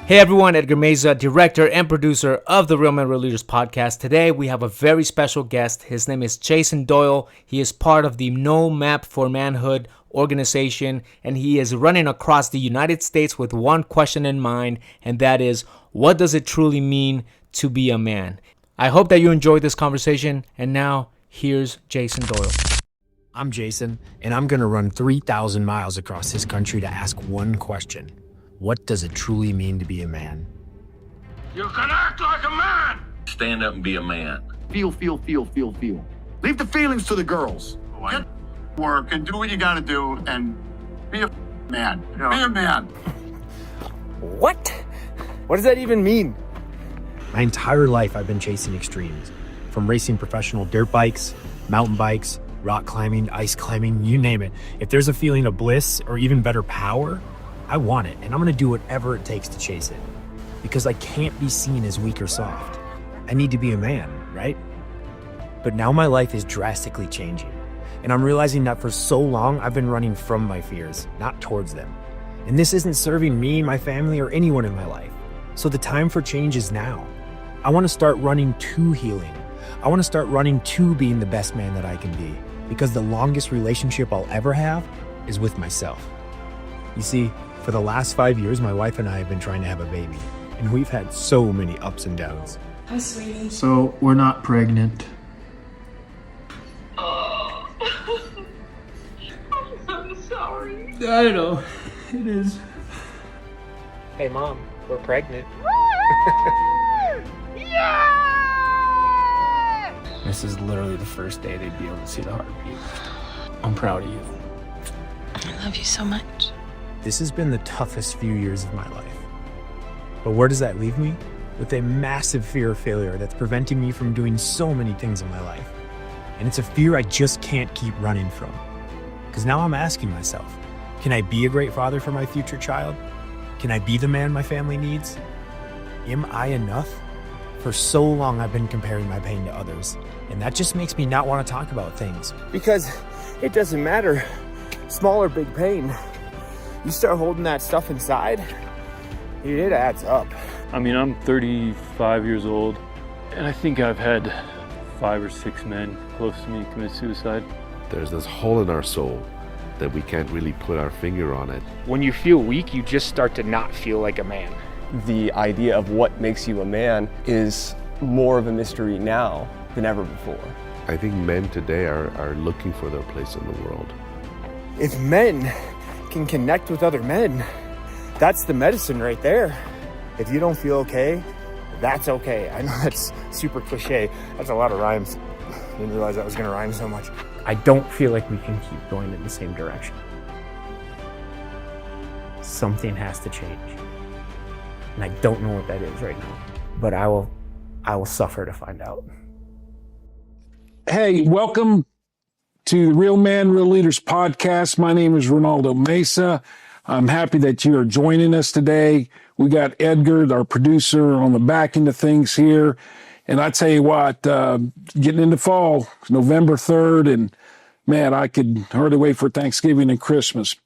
Hey everyone, Edgar Meza, director and producer of the Real Men Real Leaders podcast. Today we have a very special guest. His name is Jason Doyle. He is part of the No Map for Manhood organization, and he is running across the United States with one question in mind, and that is, what does it truly mean to be a man? I hope that you enjoyed this conversation, and now here's Jason Doyle. I'm Jason, and I'm going to run 3,000 miles across this country to ask one question. What does it truly mean to be a man? You can act like a man! Stand up and be a man. Feel. Leave the feelings to the girls. Get work and do what you gotta do and be a man. Be a man. What? What does that even mean? My entire life I've been chasing extremes. From racing professional dirt bikes, mountain bikes, rock climbing, ice climbing, you name it. If there's a feeling of bliss or even better power, I want it, and I'm gonna do whatever it takes to chase it. Because I can't be seen as weak or soft. I need to be a man, right? But now my life is drastically changing. And I'm realizing that for so long, I've been running from my fears, not towards them. And this isn't serving me, my family, or anyone in my life. So the time for change is now. I wanna start running to healing. I wanna start running to being the best man that I can be. Because the longest relationship I'll ever have is with myself. You see, for the last 5 years, my wife and I have been trying to have a baby, and we've had so many ups and downs. Hi, sweetie. So, we're not pregnant. Oh. I'm so sorry. I know. It is. Hey, Mom, we're pregnant. Yeah! This is literally the first day they'd be able to see the heartbeat. I'm proud of you. I love you so much. This has been the toughest few years of my life. But where does that leave me? With a massive fear of failure that's preventing me from doing so many things in my life. And it's a fear I just can't keep running from. Because now I'm asking myself, can I be a great father for my future child? Can I be the man my family needs? Am I enough? For so long I've been comparing my pain to others. And that just makes me not want to talk about things. Because it doesn't matter, small or big pain. You start holding that stuff inside, dude, it adds up. I mean, I'm 35 years old, and I think I've had 5 or 6 men close to me commit suicide. There's this hole in our soul that we can't really put our finger on it. When you feel weak, you just start to not feel like a man. The idea of what makes you a man is more of a mystery now than ever before. I think men today are looking for their place in the world. If men can connect with other men, that's the medicine right there. If you don't feel okay, that's okay. I know that's super cliche. That's a lot of rhymes. Didn't realize that was gonna rhyme so much. I don't feel like we can keep going in the same direction. Something has to change. And I don't know what that is right now. But I will suffer to find out. Hey, welcome to the Real Man, Real Leaders podcast. My name is Ronaldo Mesa. I'm happy that you are joining us today. We got Edgar, our producer, on the back end of things here. And I tell you what, getting into fall, November 3rd, and man, I could hardly wait for Thanksgiving and Christmas.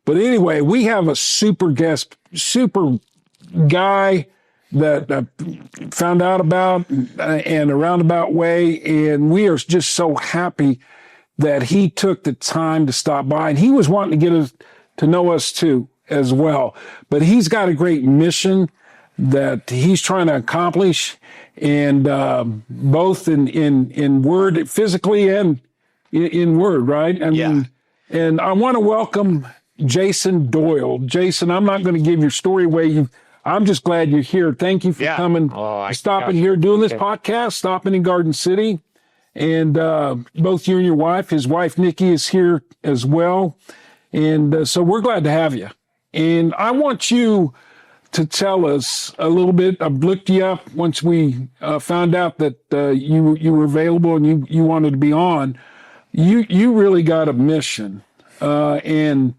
But anyway, we have a super guest, super guy that found out about in a roundabout way. And we are just so happy that he took the time to stop by, and he was wanting to get us to know us too as well. But he's got a great mission that he's trying to accomplish, and both in word, physically, and in word, right? I mean, and I want to welcome Jason Doyle. Jason, I'm not going to give your story away. I'm just glad you're here. Thank you for coming, stopping here, doing this podcast, stopping in Garden City. And both you and your wife, his wife, Nikki, is here as well. And so we're glad to have you. And I want you to tell us a little bit. I've looked you up once we found out that you were available and you wanted to be on. You really got a mission. And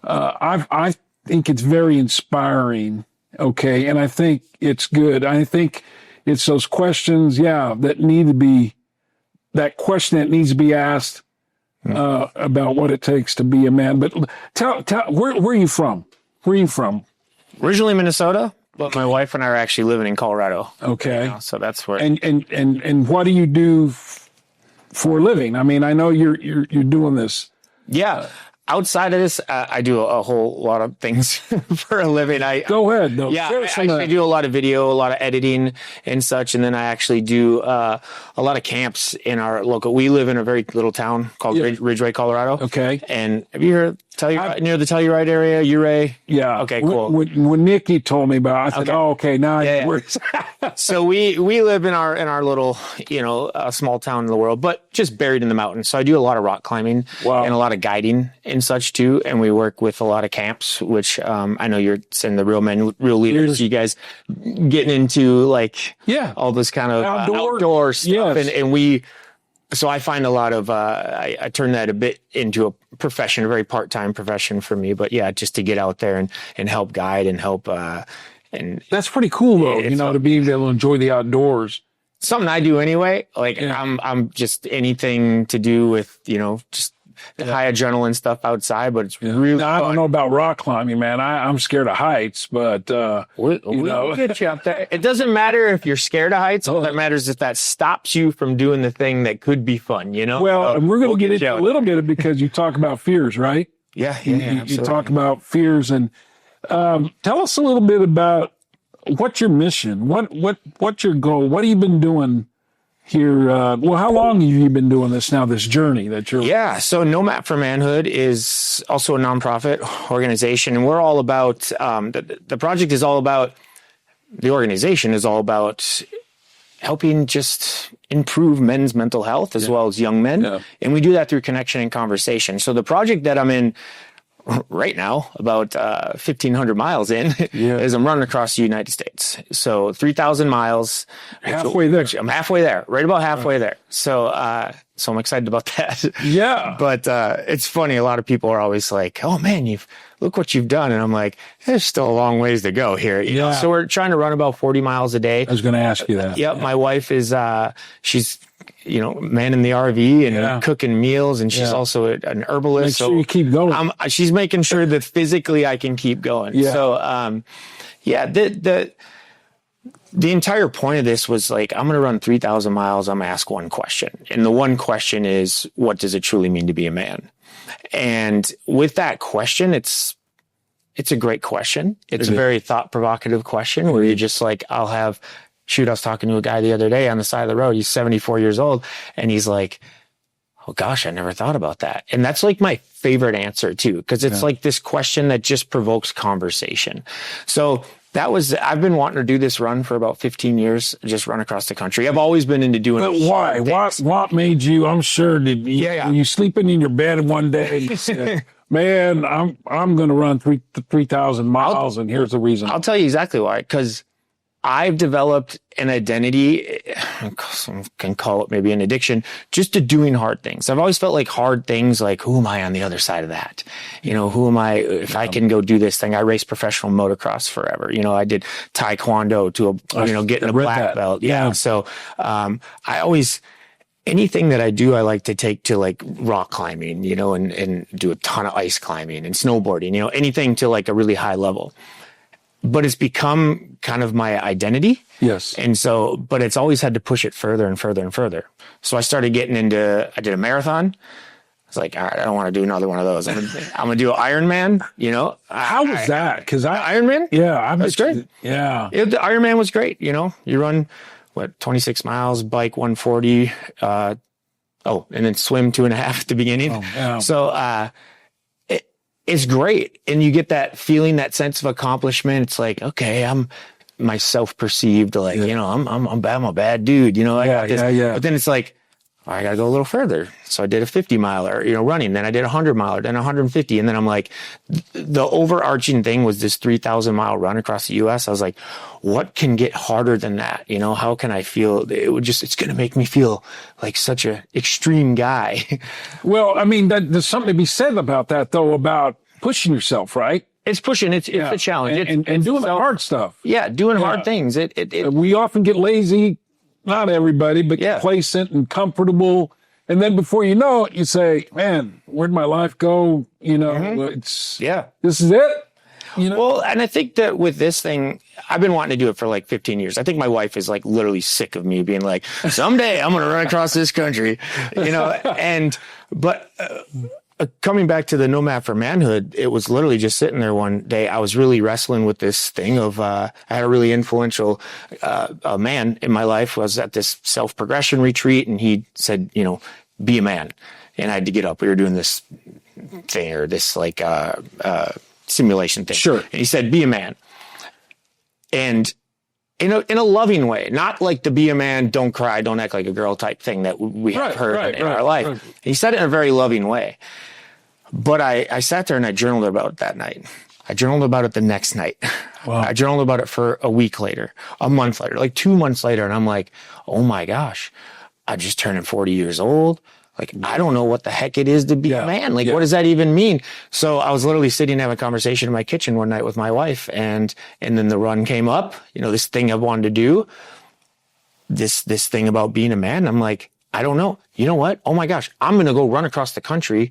I think it's very inspiring. Okay. And I think it's good. I think it's those questions, that need to be, that question that needs to be asked about what it takes to be a man. But tell where are you from? Where are you from? Originally Minnesota, But my wife and I are actually living in Colorado. Okay. Right now, so that's where. And what do you do for a living? I mean, I know you're doing this. Yeah. Outside of this, I do a whole lot of things for a living. Go ahead. Though. Yeah, I actually do a lot of video, a lot of editing and such. And then I actually do a lot of camps in our local. We live in a very little town called Ridgeway, Colorado. Okay. And have you heard near the Telluride area, Ouray? Yeah. Okay, cool. When Nikki told me about it, I said, "Oh, okay, now So we live in our little, small town in the world, but just buried in the mountains. So I do a lot of rock climbing and a lot of guiding and such too. And we work with a lot of camps, which I know you're saying the Real Men, Real Leaders. You guys getting into all this kind of outdoor stuff, and so I find a lot of, I turn that a bit into a profession, a very part-time profession for me. But yeah, just to get out there and help guide and help. And that's pretty cool though, to be able to enjoy the outdoors. Something I do anyway. I'm just anything to do with, just high adrenaline stuff outside, but it's really I don't know about rock climbing, man. I'm scared of heights, but we'll get you up there. It doesn't matter if you're scared of heights. All that matters is if that stops you from doing the thing that could be fun, Well, and we're going to get into a little bit because you talk about fears, right? Yeah, you talk about fears, and tell us a little bit about what's your mission, what's your goal, what have you been doing here? How long have you been doing this now, this journey that you're... Yeah, so No Map for Manhood is also a nonprofit organization, and we're all about, the project is all about, the organization is all about helping just improve men's mental health as well as young men. Yeah. And we do that through connection and conversation. So the project that I'm in right now, about 1,500 miles in, is I'm running across the United States. So 3,000 miles. Halfway there. I'm halfway there, right about halfway there. So I'm excited about that. Yeah. But it's funny. A lot of people are always like, "Oh man, look what you've done." And I'm like, there's still a long ways to go here. You know? So we're trying to run about 40 miles a day. I was going to ask you that. Yep. My wife is, she's, manning the RV and cooking meals, and she's also an herbalist. Make sure you keep going. She's making sure that physically I can keep going. Yeah. So, the entire point of this was I'm going to run 3,000 miles. I'm going to ask one question. And the one question is, what does it truly mean to be a man? And with that question, it's a great question. It's a very thought provocative question where you're just I was talking to a guy the other day on the side of the road. He's 74 years old. And he's like, oh gosh, I never thought about that. And that's my favorite answer too, because it's this question that just provokes conversation. So I've been wanting to do this run for about 15 years, just run across the country. I've always been into doing it. But why? What made you, I'm sure, were you sleeping in your bed one day and you said, man, I'm going to run 3,000 miles, and here's the reason. I'll tell you exactly why. Because I've developed an identity, can call it maybe an addiction, just to doing hard things. I've always felt like hard things, who am I on the other side of that? Who am I if I can go do this thing? I raced professional motocross forever. I did taekwondo to getting a black belt. Yeah. So, anything that I do, I like to take to rock climbing, and do a ton of ice climbing and snowboarding, anything to a really high level. But it's become kind of my identity. Yes. And so, but it's always had to push it further and further and further. So I started getting I did a marathon. I was like, all right, I don't want to do another one of those. I'm going to do an Ironman, How was that? Because Ironman? Yeah. That's great. Yeah. The Ironman was great. You run, 26 miles, bike 140, and then swim 2.5 at the beginning. Oh, yeah. So, it's great. And you get that feeling, that sense of accomplishment. It's okay, I'm myself perceived, I'm a bad dude, I got this. Yeah. But then it's I got to go a little further. So I did a 50 miler, running. Then I did a 100 miler, then 150. And then I'm the overarching thing was this 3,000 mile run across the U.S. I was like, what can get harder than that? How can I feel? It's going to make me feel like such a extreme guy. Well, I mean, there's something to be said about that, though, about pushing yourself, right? It's pushing. It's a challenge. And doing the hard stuff. Yeah, doing hard things. We often get lazy. Not everybody, but complacent and comfortable. And then before you know it, you say, man, where'd my life go? This is it. You know? Well, and I think that with this thing, I've been wanting to do it for like 15 years. I think my wife is like literally sick of me being like, someday I'm going to run across this country, you know, but coming back to the No Map for Manhood, it was literally just sitting there one day. I was really wrestling with this thing of, I had a really influential, man in my life, was at this self-progression retreat, and he said, you know, be a man. And I had to get up. We were doing this thing, or this like, simulation thing. Sure. And he said, be a man. And in a loving way, not like to be a man, don't cry, don't act like a girl type thing that we have heard in our life. Right. He said it in a very loving way. But I sat there and I journaled about it that night. I journaled about it the next night. Wow. I journaled about it for a week later, a month later, like 2 months later. And I'm like, oh my gosh, I just turned 40 years old. Like, I don't know what the heck it is to be a man. Like, what does that even mean? So I was literally sitting having a conversation in my kitchen one night with my wife, and then the run came up, you know, this thing I wanted to do, this thing about being a man. I'm like, I don't know. You know what? Oh my gosh, I'm going to go run across the country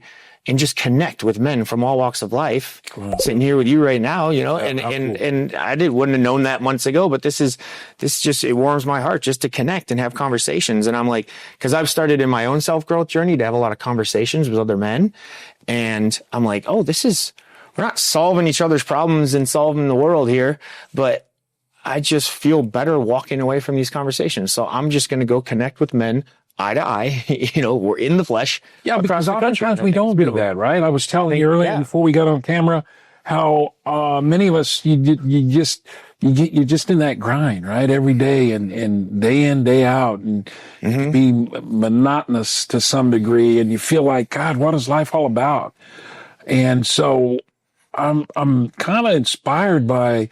and just connect with men from all walks of life. Cool. Sitting here with you right now, you know, and I wouldn't have known that months ago, but this just, it warms my heart just to connect and have conversations. And I'm like, cause I've started in my own self-growth journey to have a lot of conversations with other men. And I'm like, oh, we're not solving each other's problems and solving the world here, but I just feel better walking away from these conversations. So I'm just going to go connect with men eye to eye, you know, we're in the flesh. Yeah, because oftentimes we don't do that, right? I was telling you earlier before we got on camera how many of us you're just in that grind, right? Every day and day in, day out, and it can be monotonous to some degree, and you feel like, God, what is life all about? And so I'm kind of inspired by.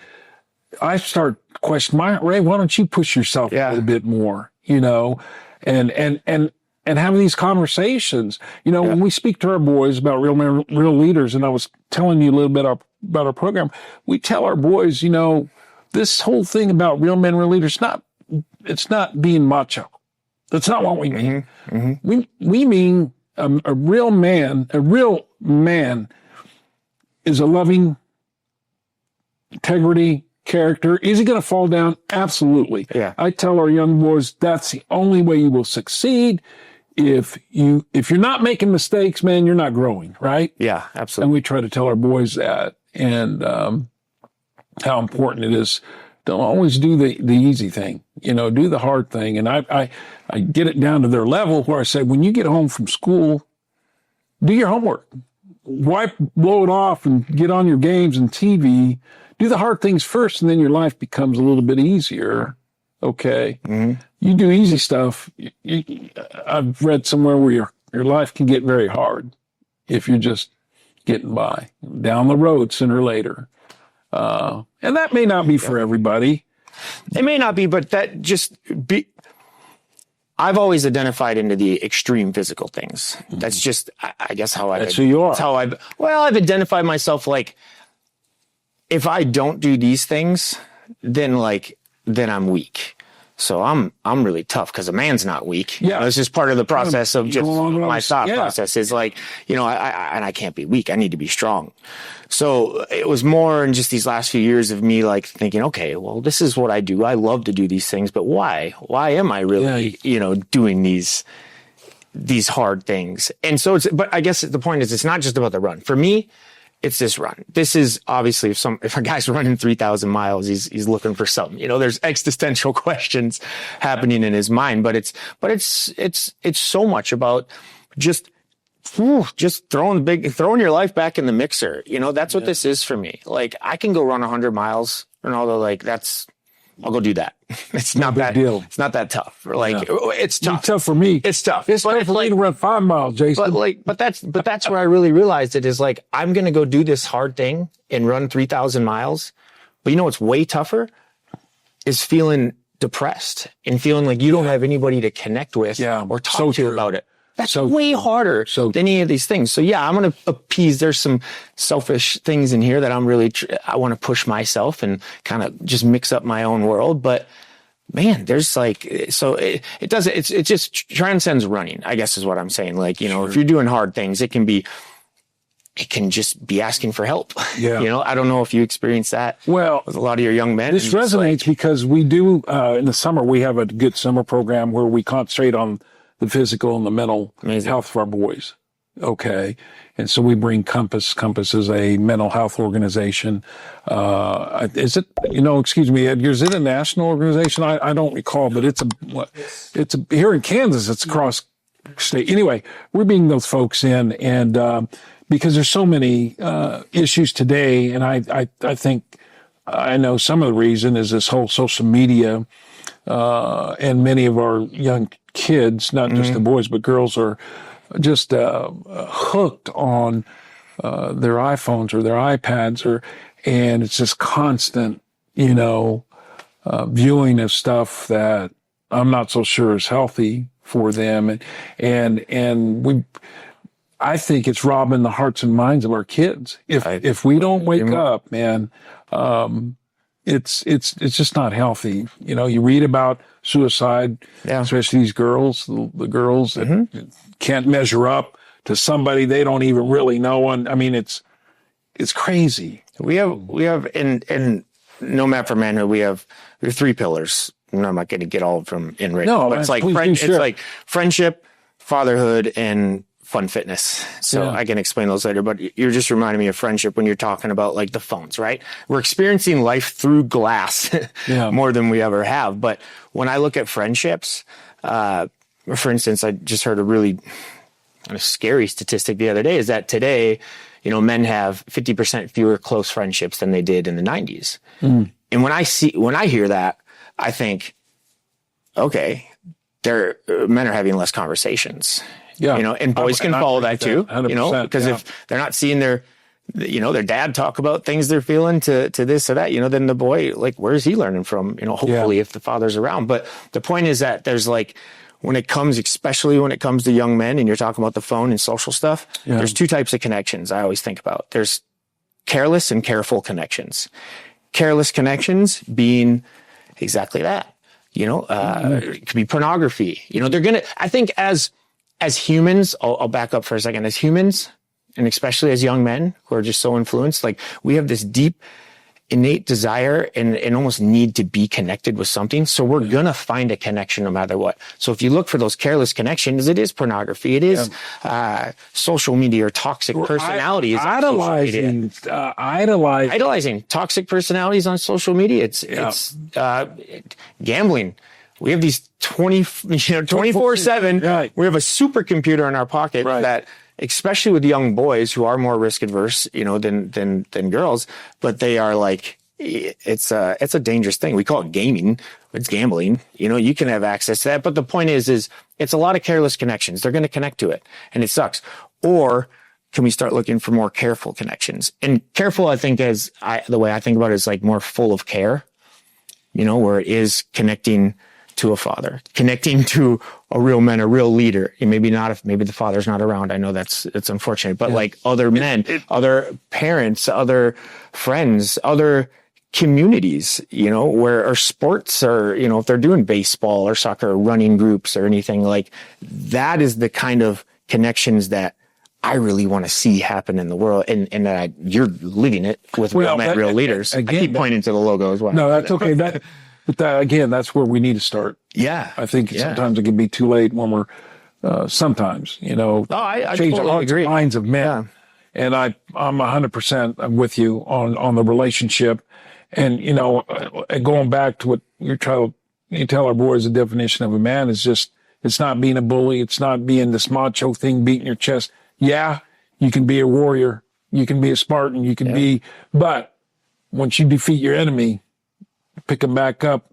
I start questioning, Ray, why don't you push yourself a little bit more, you know? And having these conversations, you know, when we speak to our boys about real men, real leaders, and I was telling you a little bit about our program, we tell our boys, you know, this whole thing about real men, real leaders, it's not being macho. That's not what we mean. We mean a real man. A real man is a loving integrity, character. Is he going to fall down? Absolutely. Yeah. I tell our young boys that's the only way you will succeed. If you're not making mistakes, man, you're not growing, right? Yeah, absolutely. And we try to tell our boys that, and how important it is. Don't always do the easy thing, you know, do the hard thing. And I get it down to their level where I say, when you get home from school, do your homework, blow it off and get on your games and TV. Do the hard things first, and then your life becomes a little bit easier. Okay. You do easy stuff. I've read somewhere where your life can get very hard if you're just getting by down the road sooner or later. And that may not be for everybody. It may not be, but I've always identified into the extreme physical things. That's just, I guess that's who you are. That's how I've identified myself. Like, if I don't do these things, then I'm weak. So I'm really tough because a man's not weak. Yeah. You know, it's just part of the process of just my thought process is like, you know, I can't be weak. I need to be strong. So it was more in just these last few years of me like thinking, okay, well, this is what I do. I love to do these things, but why? Why am I really, you know, doing these hard things? And so but I guess the point is, it's not just about the run. For me, it's this run. This is obviously if a guy's running 3,000 miles, he's looking for something. You know, there's existential questions happening in his mind, but it's so much about just throwing your life back in the mixer. You know, that's what this is for me. Like, I can go run 100 miles, and although I'll go do that. It's not that deal. It's not that tough. Like, it's tough. It's tough for me. It's tough. It's tough for me to run 5 miles, Jason. But that's where I really realized it is like, I'm going to go do this hard thing and run 3,000 miles. But you know what's way tougher is feeling depressed and feeling like you don't have anybody to connect with or talk to about it. That's way harder than any of these things. So yeah, I'm going to appease. There's some selfish things in here that I'm really, I want to push myself and kind of just mix up my own world. But man, there's like, so it just transcends running, I guess is what I'm saying. Like, you know, if you're doing hard things, it can be it can just be asking for help. Yeah. You know, I don't know if you experience that well with a lot of your young men. This resonates because we do, in the summer, we have a good summer program where we concentrate on the physical and the mental health of our boys. Okay. And so we bring Compass. Compass is a mental health organization. Is it, excuse me, Edgar, is it a national organization? I don't recall, but it's here in Kansas, it's across state. Anyway, we're bringing those folks in, and because there's so many issues today, and I think I know some of the reason is this whole social media, and many of our young kids, not just the boys but girls, are just hooked on their iPhones or their iPads, and it's just constant, viewing of stuff that I'm not so sure is healthy for them, and I think it's robbing the hearts and minds of our kids. If we don't wake up, man, it's just not healthy. You read about suicide, especially these girls, the girls that can't measure up to somebody they don't even really know. And I mean, it's crazy. We have in No Map for Manhood, we have 3 pillars. I'm not going to get all of them in right now, but it's like it's like friendship, fatherhood, and fun fitness. So I can explain those later, but you're just reminding me of friendship when you're talking about like the phones, right? We're experiencing life through glass more than we ever have. But when I look at friendships, for instance, I just heard a really kind of scary statistic the other day, is that today, men have 50% fewer close friendships than they did in the 90s. And when I hear that, I think, okay, men are having less conversations. And boys can follow that too, because if they're not seeing their dad talk about things they're feeling to this or that, then the boy, like, where's he learning from? Hopefully if the father's around. But the point is that there's especially when it comes to young men, and you're talking about the phone and social stuff, there's 2 types of connections I always think about. There's careless and careful connections. Careless connections being exactly that. It could be pornography. I think as humans, I'll back up for a second. As humans, and especially as young men who are just so influenced, like, we have this deep, innate desire and almost need to be connected with something. So we're going to find a connection no matter what. So if you look for those careless connections, it is pornography. It is social media or toxic personalities. Idolizing toxic personalities on social media. It's gambling. We have these 24/7. We have a supercomputer in our pocket that, especially with young boys who are more risk adverse, than girls, but they are like, it's a dangerous thing. We call it gaming. It's gambling. You can have access to that. But the point is it's a lot of careless connections. They're going to connect to it, and it sucks. Or can we start looking for more careful connections? And careful, I think, the way I think about it, is like more full of care, where it is connecting to a father, connecting to a real man, a real leader. And maybe the father's not around. I know it's unfortunate, but like other men, other parents, other friends, other communities, where or sports, or, if they're doing baseball or soccer or running groups or anything, like that is the kind of connections that I really want to see happen in the world, and that you're living it with real men, real leaders. Again, I keep pointing to the logo as well. No, that's okay. Again, that's where we need to start. Yeah. I think sometimes it can be too late when we're, sometimes, I change totally the hearts agree. and minds of men. Yeah. And I'm 100% with you on the relationship. And, going back to what you tell our boys, the definition of a man is just, it's not being a bully. It's not being this macho thing, beating your chest. Yeah, you can be a warrior. You can be a Spartan. You can but once you defeat your enemy, pick them back up,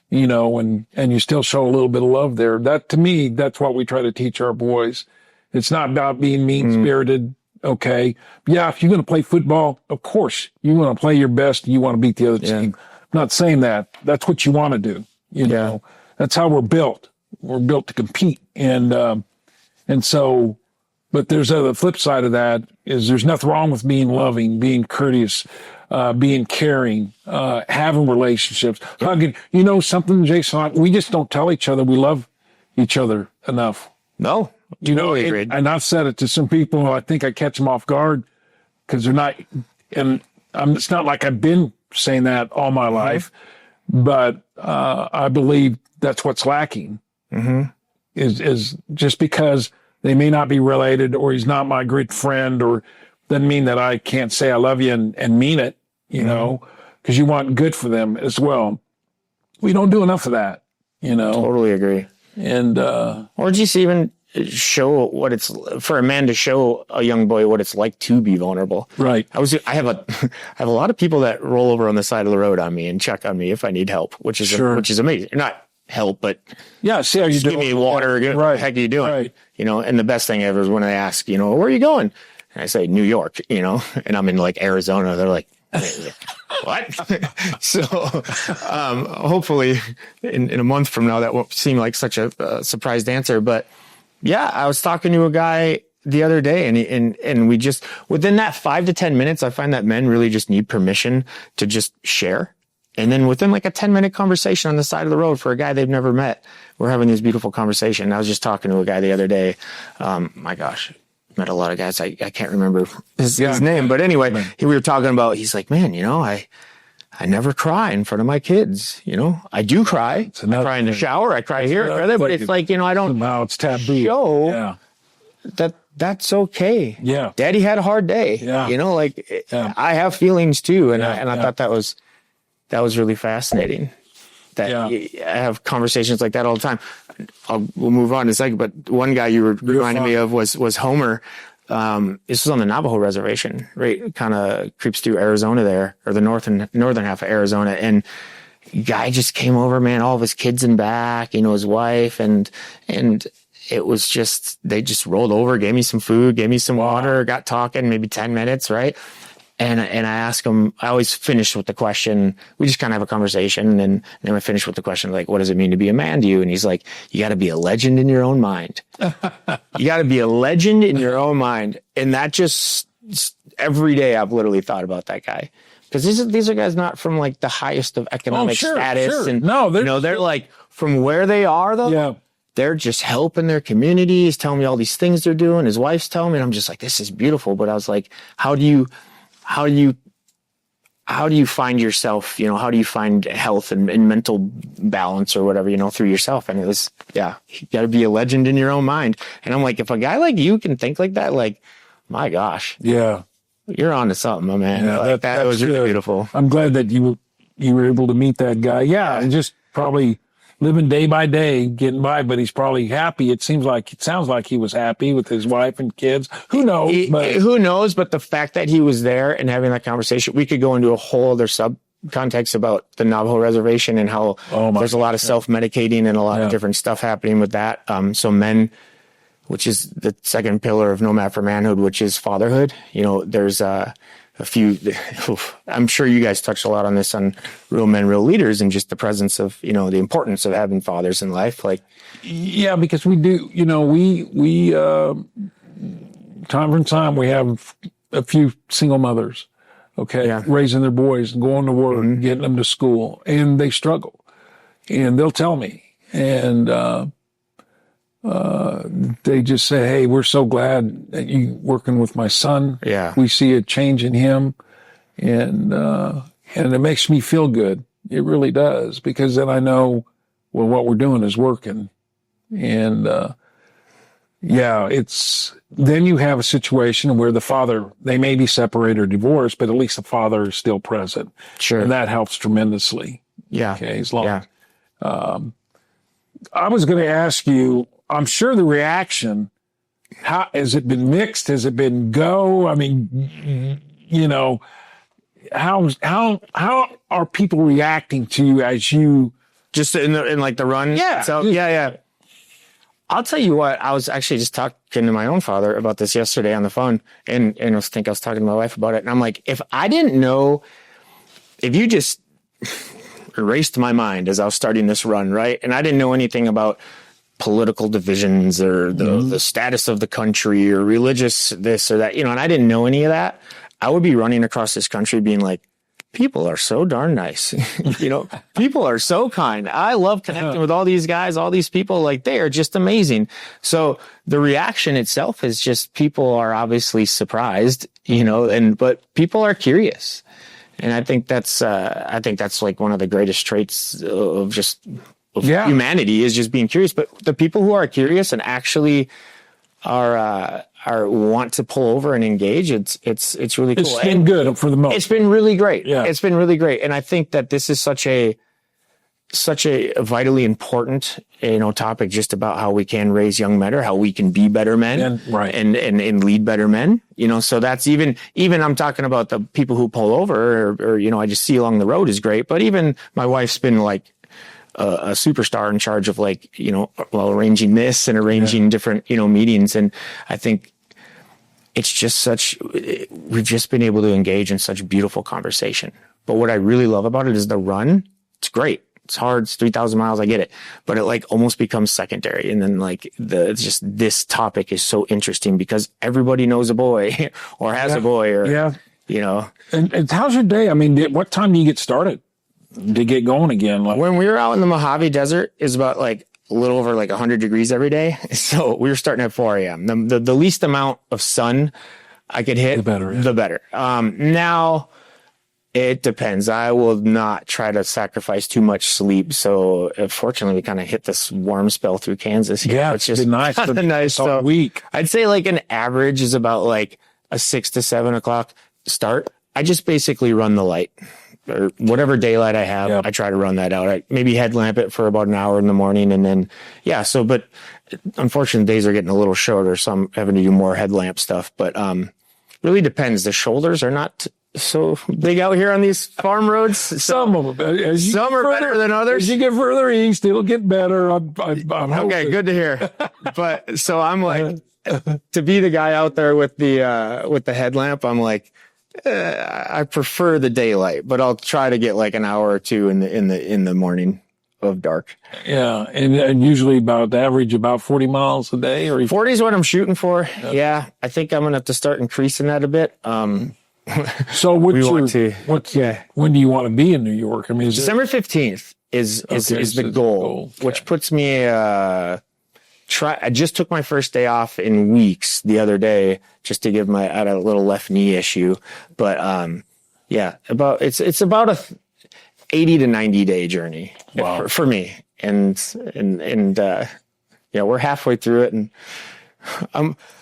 and you still show a little bit of love there. That, to me, that's what we try to teach our boys. It's not about being mean-spirited. Okay. Yeah. If you're going to play football, of course you want to play your best. You want to beat the other team. I'm not saying that. That's what you want to do. know, that's how we're built. We're built to compete. And so, but there's the flip side of that is there's nothing wrong with being loving, being courteous, being caring, having relationships, hugging. You know something, Jason? We just don't tell each other we love each other enough. No, and I've said it to some people. I think I catch them off guard because they're not, and it's not like I've been saying that all my life, but I believe that's what's lacking. Is just because they may not be related, or he's not my good friend, or doesn't mean that I can't say I love you and mean it, you know, because you want good for them as well. We don't do enough of that, you know. Totally agree. And or just even show what it's for a man to show a young boy what it's like to be vulnerable. Right. I have a lot of people that roll over on the side of the road on me and check on me if I need help, which is amazing. Not help, but see how you do. Give me water. What the heck are you doing? Right. You know, and the best thing ever is when they ask, you know, where are you going? And I say New York, you know, and I'm in like Arizona. They're like, what? So hopefully in a month from now, that won't seem like such a surprised answer. But yeah, I was talking to a guy the other day, and we just, within that 5 to 10 minutes, I find that men really just need permission to just share. And then within like a 10-minute conversation on the side of the road for a guy they've never met, we're having this beautiful conversation. I was just talking to a guy the other day. My gosh, met a lot of guys. I can't remember his name, but anyway, we were talking about, he's like, man, you know, I never cry in front of my kids. You know, I do cry. I cry in the shower. I cry here, but it's like, you know, I don't it's taboo. Show that's okay. Yeah. Daddy had a hard day. Yeah. You know, like I have feelings too. And I thought that was really fascinating. I have conversations like that all the time. We'll move on in a second, but one guy you were reminding me of was Homer. This was on the Navajo reservation, right? Kind of creeps through Arizona there, or the northern half of Arizona. And guy just came over, man, all of his kids in back, you know, his wife, and it was just, they just rolled over, gave me some food, gave me some water, got talking maybe 10 minutes, right? And I ask him, I always finish with the question, we just kind of have a conversation, and then I finish with the question, like, what does it mean to be a man to you? And he's like, you got to be a legend in your own mind. You got to be a legend in your own mind. And that just, every day I've literally thought about that guy. Because these are guys not from like the highest of economic status. Sure. And no, they're like, from where they are though, they're just helping their communities, telling me all these things they're doing. His wife's telling me, and I'm just like, this is beautiful. But I was like, how do you find yourself, you know, how do you find health and mental balance or whatever, you know, through yourself? And it was, you got to be a legend in your own mind. And I'm like, if a guy like you can think like that, like, my gosh. Yeah. You're on to something, my man. Yeah, like, that was really beautiful. I'm glad that you were able to meet that guy. Yeah. And just probably living day by day, getting by, but he's probably happy. It sounds like he was happy with his wife and kids. Who knows? Who knows? But the fact that he was there and having that conversation, we could go into a whole other context about the Navajo reservation and how there's a lot of self-medicating and a lot of different stuff happening with that. So men, which is the second pillar of No Map for Manhood, which is fatherhood. You know, there's a few, I'm sure you guys touched a lot on this on Real Men, Real Leaders, and just the presence of, you know, the importance of having fathers in life. Like, yeah, because we do, you know, we time from time, we have a few single mothers, raising their boys and going to work, getting them to school, and they struggle, and they'll tell me, and, they just say, hey, we're so glad that you working with my son. Yeah. We see a change in him, and it makes me feel good. It really does, because then I know, well, what we're doing is working. And, then you have a situation where the father, they may be separated or divorced, but at least the father is still present. Sure. And that helps tremendously. Yeah. Okay. As long, I was going to ask you, I'm sure the reaction, how has it been mixed? Has it been go? I mean, you know, how are people reacting to you as you just in like the run? Yeah. So yeah. I'll tell you what, I was actually just talking to my own father about this yesterday on the phone, and I was talking to my wife about it. And I'm like, if you just erased my mind as I was starting this run, right? And I didn't know anything about political divisions or the status of the country or religious this or that, you know, and I didn't know any of that, I would be running across this country being like, people are so darn nice. People are so kind. I love connecting with all these guys, all these people. Like, they are just amazing. So the reaction itself is just, people are obviously surprised, but people are curious. And I think that's like one of the greatest traits of humanity, is just being curious. But the people who are curious and actually are want to pull over and engage, it's really cool. It's been good for the most. It's been really great. Yeah. It's been really great. And I think that this is such a vitally important, topic, just about how we can raise young men, or how we can be better men, and lead better men. So that's even I'm talking about the people who pull over, or I just see along the road is great. But even my wife's been like a superstar in charge of arranging this and arranging different, meetings. And I think it's just we've just been able to engage in such beautiful conversation. But what I really love about it is the run. It's great. It's hard. It's 3,000 miles. I get it. But it almost becomes secondary. And then this topic is so interesting because everybody knows a boy or has a boy, or, And how's your day? I mean, what time do you get started to get going again? When we were out in the Mojave Desert, is about a little over 100 degrees every day. So we were starting at 4 a.m. The least amount of sun I could hit, the better. Now it depends. I will not try to sacrifice too much sleep. So fortunately, we kind of hit this warm spell through Kansas. Yeah, it's just nice. Nice. So week. I'd say an average is about a 6 to 7 o'clock start. I just basically run the light, or whatever daylight I have. Yep. I try to run that out. I maybe headlamp it for about an hour in the morning, and then but unfortunately, days are getting a little shorter, so I'm having to do more headlamp stuff. But really depends. The shoulders are not so big out here on these farm roads. Some of them. Some are better than others. As you get further east, it'll get better. I'm okay, good to hear. But so I'm to be the guy out there with the headlamp, I'm I prefer the daylight, but I'll try to get an hour or two in the morning of dark. Yeah, and usually about average about 40 miles a day, or 40 is what I'm shooting for. Yeah, I think I'm gonna have to start increasing that a bit. So when do you want to be in New York? I mean, December 15th is the goal, which puts me I just took my first day off in weeks the other day, just to give I had a little left knee issue. But it's about a 80 to 90 day journey for me. And we're halfway through it, and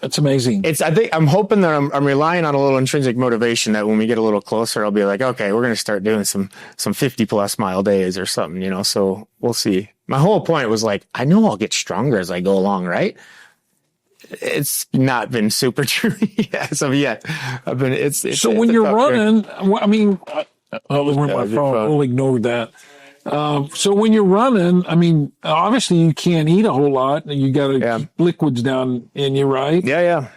that's amazing. I think I'm hoping that I'm relying on a little intrinsic motivation that when we get a little closer, I'll be okay, we're going to start doing some 50 plus mile days or something, so we'll see. My whole point was I know I'll get stronger as I go along, right? It's not been super true as of yet. So when you're running, I mean, my phone. We'll ignore that. So when you're running, I mean, obviously you can't eat a whole lot. You got to keep liquids down in you, right? Yeah.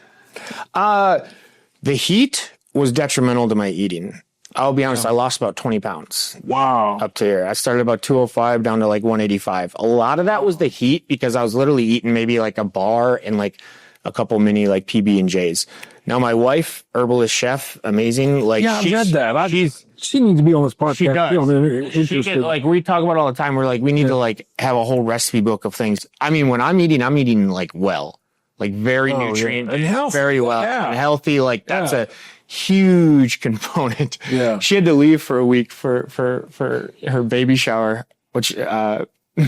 The heat was detrimental to my eating. I'll be honest, I lost about 20 pounds. Wow. Up to here. I started about 205 down to 185. A lot of that was the heat, because I was literally eating maybe a bar and a couple mini PB&Js. Now my wife, herbalist chef, amazing. I've read that. She needs to be on this podcast. She does. We talk about it all the time. We're we need to have a whole recipe book of things. I mean, when I'm eating well, very nutrient, and healthy, very well, and healthy. That's a huge component. Yeah. She had to leave for a week for her baby shower, which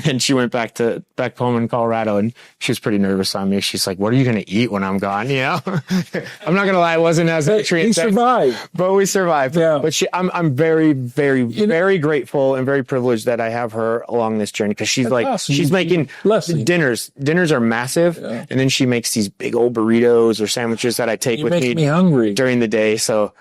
and she went back home in Colorado, and she was pretty nervous on me. She's what are you going to eat when I'm gone? I'm not going to lie. It wasn't as nutrient. We survived. But we survived. Yeah. But I'm very, very, very grateful and very privileged that I have her along this journey, because she's she's making dinners. Dinners are massive. Yeah. And then she makes these big old burritos or sandwiches that I take with me hungry during the day. So,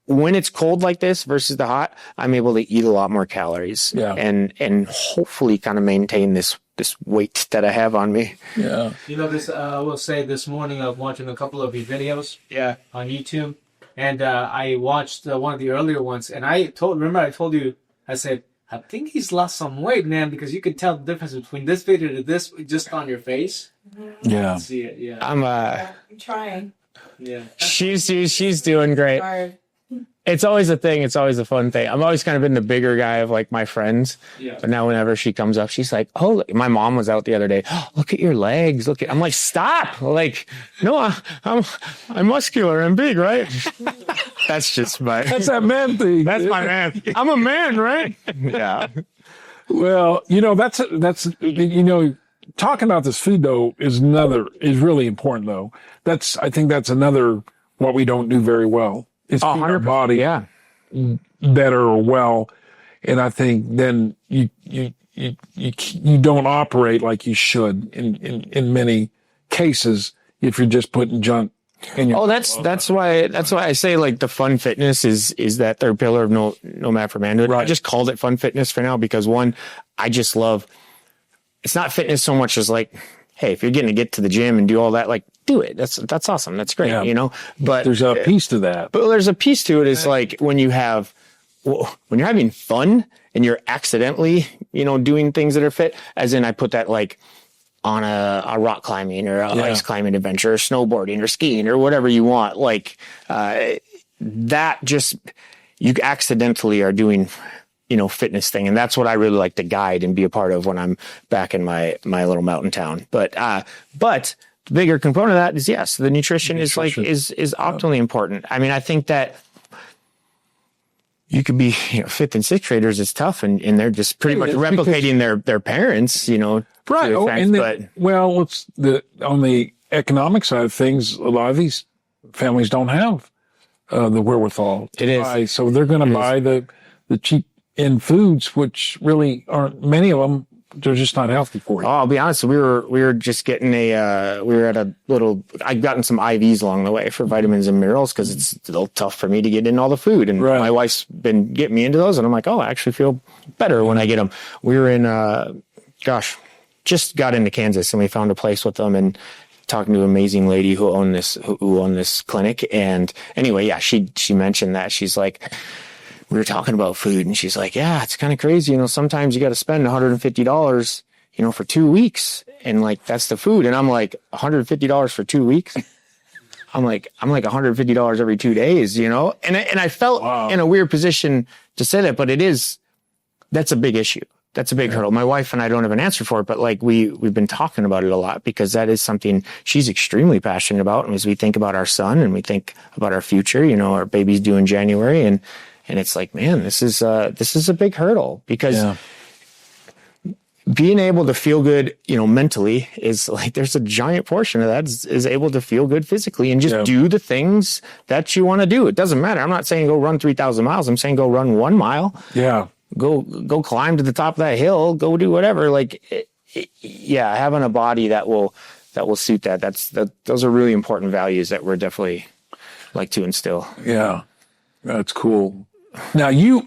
when it's cold like this versus the hot, I'm able to eat a lot more calories, and hopefully kind of maintain this weight that I have on me. Yeah. This I will say, this morning I'm watching a couple of your videos on YouTube, and I watched one of the earlier ones, and I told you, I said, I think he's lost some weight, man, because you can tell the difference between this video to this just on your face. Yeah. I see it. I'm I'm trying. Yeah. She's doing great. It's always a thing. It's always a fun thing. I've always kind of been the bigger guy of like my friends. Yeah. But now whenever she comes up, she's like, oh, my mom was out the other day. Oh, look at your legs. I'm like, stop. Like, no, I'm muscular and big, right? That's just that's that man thing. That's my man. I'm a man, right? Yeah. Well, that's talking about this food though is really important though. I think that's another, what we don't do very well. It's our body better or well. And I think then you don't operate like you should in many cases if you're just putting junk in your. Oh, that's why I say like the fun fitness is that third pillar of no map for manhood. Right. I just called it fun fitness for now because one, I just love, it's not fitness so much as like, hey, if you're getting to get to the gym and do all that, like, do it. That's awesome. That's great, But there's a piece to that. But there's a piece to it. It's like when you're having fun and you're accidentally, doing things that are fit, as in I put that like on a rock climbing or ice climbing adventure or snowboarding or skiing or whatever you want. Like, that just, you accidentally are doing, fitness thing. And that's what I really like to guide and be a part of when I'm back in my little mountain town. But the bigger component of that is, yes, the nutrition is optimally important. I mean, I think that you could be, fifth and sixth graders is tough and they're just pretty much replicating their parents, Right. It's on the economic side of things, a lot of these families don't have the wherewithal to buy. So they're going to buy the cheap end foods, which really aren't, many of them, they're just not healthy for you. Oh, I'll be honest. We were just getting I've gotten some IVs along the way for vitamins and minerals because it's a little tough for me to get in all the food. And my wife's been getting me into those. And I'm like, oh, I actually feel better when I get them. We were in, just got into Kansas and we found a place with them and talking to an amazing lady who owned this clinic. And anyway, yeah, she mentioned that. She's like, we were talking about food and she's like, yeah, it's kind of crazy. Sometimes you got to spend $150, for 2 weeks. And like, that's the food. And I'm like, $150 for 2 weeks. I'm like $150 every 2 days, and I felt in a weird position to say that, but that's a big issue. That's a big hurdle. My wife and I don't have an answer for it, but like we've been talking about it a lot because that is something she's extremely passionate about. And as we think about our son and we think about our future, our baby's due in January and it's like, man, this is a big hurdle because being able to feel good, mentally is like, there's a giant portion of that is able to feel good physically and just do the things that you want to do. It doesn't matter. I'm not saying go run 3,000 miles. I'm saying go run 1 mile. Yeah. Go climb to the top of that hill, go do whatever. Like, having a body that will suit that. Those are really important values that we're definitely like to instill. Yeah. That's cool. Now I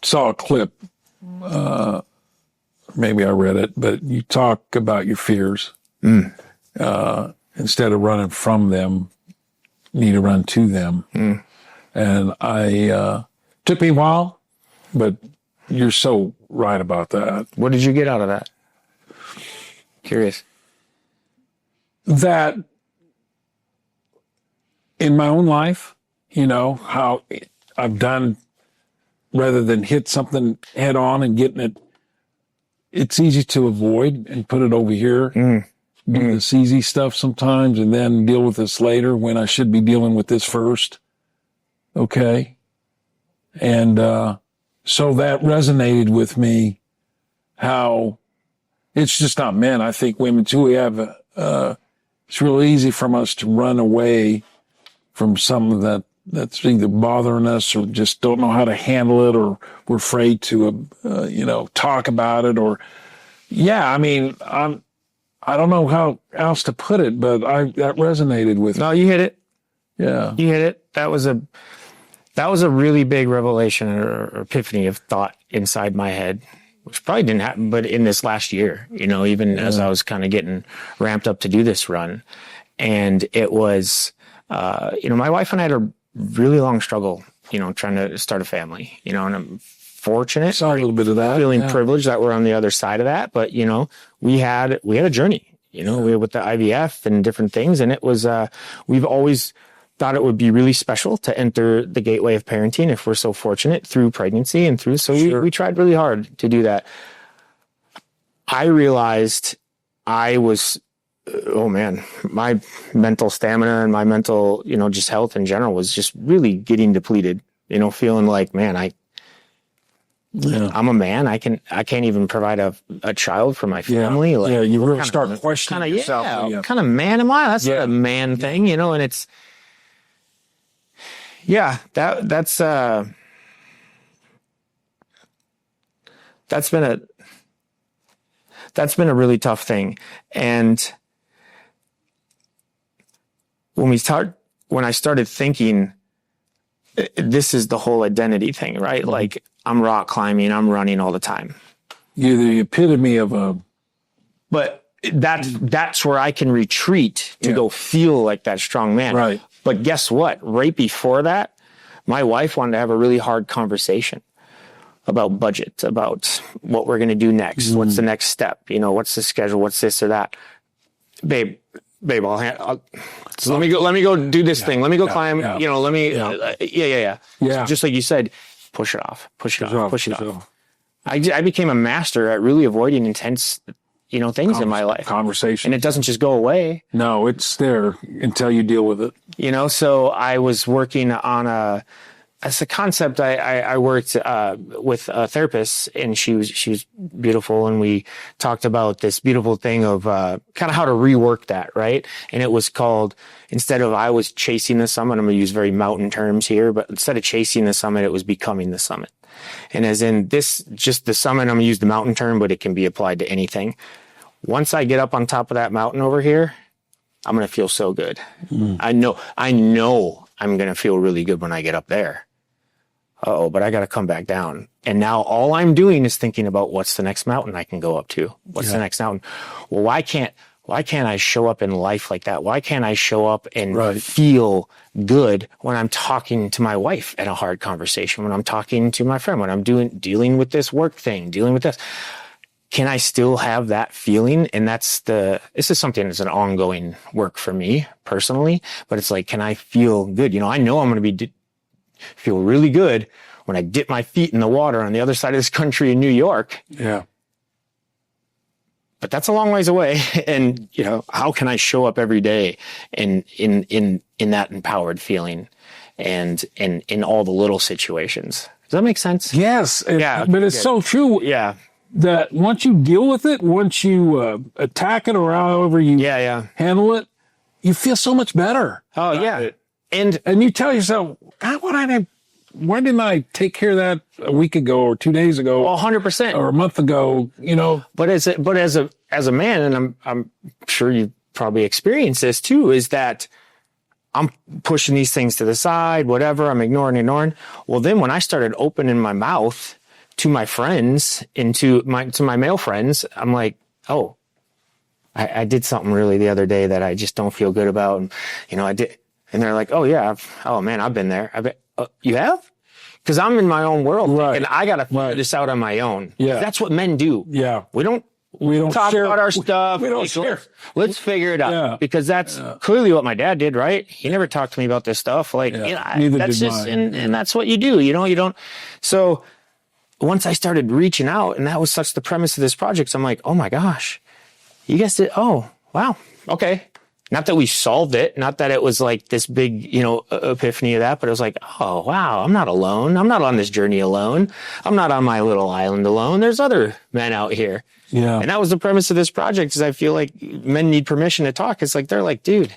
saw a clip, maybe I read it, but you talk about your fears. Instead of running from them, you need to run to them. And took me a while, but you're so right about that. What did you get out of that? Curious. That in my own life, how I've done, rather than hit something head on and getting it, it's easy to avoid and put it over here. Do this easy stuff sometimes and then deal with this later when I should be dealing with this first. Okay. And so that resonated with me, how it's just not men. I think women too, we have, it's real easy from us to run away from some that's either bothering us or just don't know how to handle it or we're afraid to, talk about it or, I don't know how else to put it, but that resonated with me. No, you hit it. Yeah. You hit it. That was a really big revelation or epiphany of thought inside my head, which probably didn't happen, but in this last year, even as I was kind of getting ramped up to do this run. And it was, my wife and I had a really long struggle, trying to start a family, and I'm fortunate. Saw a little bit of that. Feeling privileged that we're on the other side of that. But, we had a journey, we were with the IVF and different things. And it was, we've always thought it would be really special to enter the gateway of parenting if we're so fortunate through pregnancy and through. So we tried really hard to do that. I realized I was, oh man, my mental stamina and my mental, just health in general was just really getting depleted, feeling like, man, I'm a man. I can't even provide a child for my family. Yeah, like, you really start questioning yourself. What kind of man am I? That's not a man thing, and it's, that's been a really tough thing. And when I started thinking, this is the whole identity thing, right? Mm-hmm. Like, I'm rock climbing, I'm running all the time. You're the epitome of but that's where I can retreat to go feel like that strong man. Right. But guess what? Right before that, my wife wanted to have a really hard conversation about budget, about what we're going to do next. What's the next step? What's the schedule? What's this or that? Babe, so let me go do this thing. Let me go climb, let me, So just like you said, push it off. I became a master at really avoiding intense, things in my life. Conversation. And it doesn't just go away. No, it's there until you deal with it. So I was working on as a concept, I worked with a therapist, and she was beautiful, and we talked about this beautiful thing of kind of how to rework that, right? And it was called, instead of I was chasing the summit, I'm going to use very mountain terms here, but instead of chasing the summit, it was becoming the summit. And as in this, just the summit, I'm going to use the mountain term, but it can be applied to anything. Once I get up on top of that mountain over here, I'm going to feel so good. I know I'm going to feel really good when I get up there. But I got to come back down. And now all I'm doing is thinking about what's the next mountain I can go up to? What's the next mountain? Well, why can't I show up in life like that? Why can't I show up and feel good when I'm talking to my wife in a hard conversation, when I'm talking to my friend, when I'm dealing with this work thing, dealing with this? Can I still have that feeling? And this is something that's an ongoing work for me personally, but it's like, can I feel good? I know I'm going to feel really good when I dip my feet in the water on the other side of this country in New York. Yeah. But that's a long ways away. And, how can I show up every day in that empowered feeling and in all the little situations? Does that make sense? Yes. But it's so true. Yeah. That once you deal with it, once you attack it or however you handle it, you feel so much better. Oh, yeah. And you tell yourself, God, why didn't I take care of that a week ago or 2 days ago? 100%. Or a month ago, But as a man, and I'm sure you probably experienced this too, is that I'm pushing these things to the side, whatever, I'm ignoring. Well, then when I started opening my mouth to my friends and to my male friends, I'm like, oh, I did something really the other day that I just don't feel good about. And, I did. And they're like, oh yeah, I've been there. You have? Because I'm in my own world, and I got to figure this out on my own. Yeah. That's what men do. Yeah. We don't talk about our stuff. We don't share. Let's figure it out, because that's clearly what my dad did, right? He never talked to me about this stuff. Like, Neither that's did just, mine. and that's what you do. You don't. So once I started reaching out, and that was such the premise of this project, so I'm like, oh my gosh, you guys did. Oh, wow. Okay. Not that we solved it, not that it was like this big, epiphany of that, but it was like, oh, wow, I'm not alone. I'm not on this journey alone. I'm not on my little island alone. There's other men out here. Yeah. And that was the premise of this project, is I feel like men need permission to talk. It's like, they're like, dude,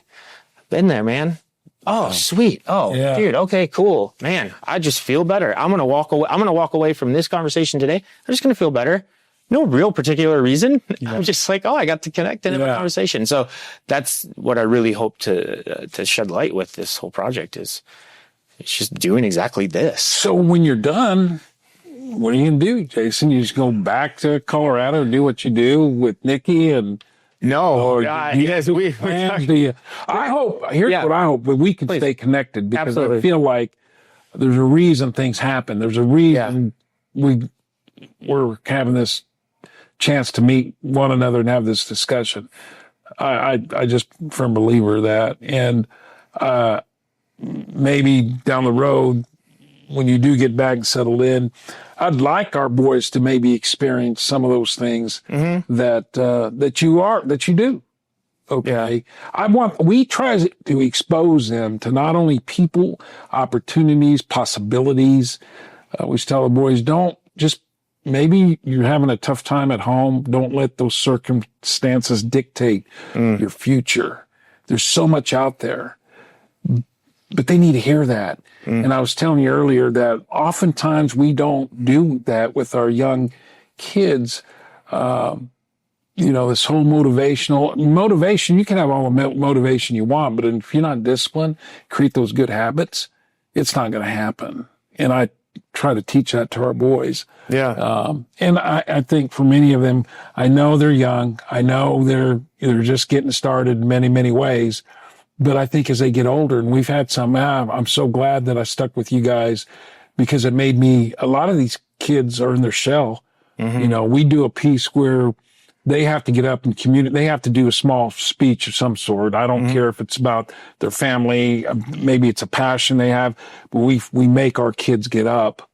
been there, man. Oh, sweet. Oh, dude. Okay, cool. Man, I just feel better. I'm going to walk away. I'm going to walk away from this conversation today. I'm just going to feel better. No real particular reason. Yeah. I'm just like, I got to connect and have a conversation. So that's what I really hope to shed light with this whole project is it's just doing exactly this. So when you're done, what are you going to do, Jason? You just go back to Colorado and do what you do with Nikki and no. Yes, I hope, here's what I hope, that we can stay connected, because I feel like there's a reason things happen. There's a reason we're having this chance to meet one another and have this discussion. I just firm believer of that. And maybe down the road, when you do get back and settled in, I'd like our boys to maybe experience some of those things that you do. Okay. We try to expose them to not only people, opportunities, possibilities. I always tell the boys, maybe you're having a tough time at home. Don't let those circumstances dictate your future. There's so much out there, but they need to hear that. And I was telling you earlier that oftentimes we don't do that with our young kids. This whole motivation, you can have all the motivation you want, but if you're not disciplined, create those good habits, it's not going to happen. And I try to teach that to our boys. Yeah. And I think for many of them, I know they're young. I know they're just getting started in many, many ways. But I think as they get older, and we've had some, I'm so glad that I stuck with you guys because it made me, a lot of these kids are in their shell. We do a piece where they have to get up and communicate. They have to do a small speech of some sort. I don't care if it's about their family. Maybe it's a passion they have, but we make our kids get up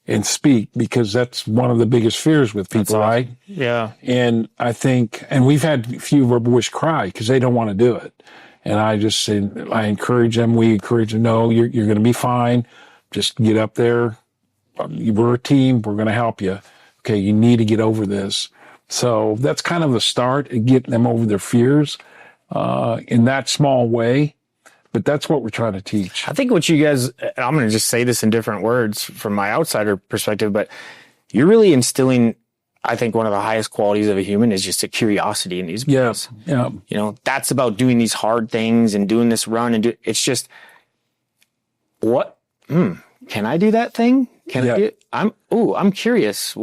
and speak because that's one of the biggest fears with people, right? Yeah. And I think, and we've had a few of our boys cry because they don't want to do it. And I just say, I encourage them. We encourage them. No, you're going to be fine. Just get up there. We're a team. We're going to help you. Okay. You need to get over this. So that's kind of the start of getting them over their fears, in that small way. But that's what we're trying to teach. I think what you guys, I'm going to just say this in different words from my outsider perspective, but you're really instilling, I think one of the highest qualities of a human is just a curiosity in these boys. Yeah. That's about doing these hard things and doing this run it's just, what? Can I do that thing? I do it? I'm curious.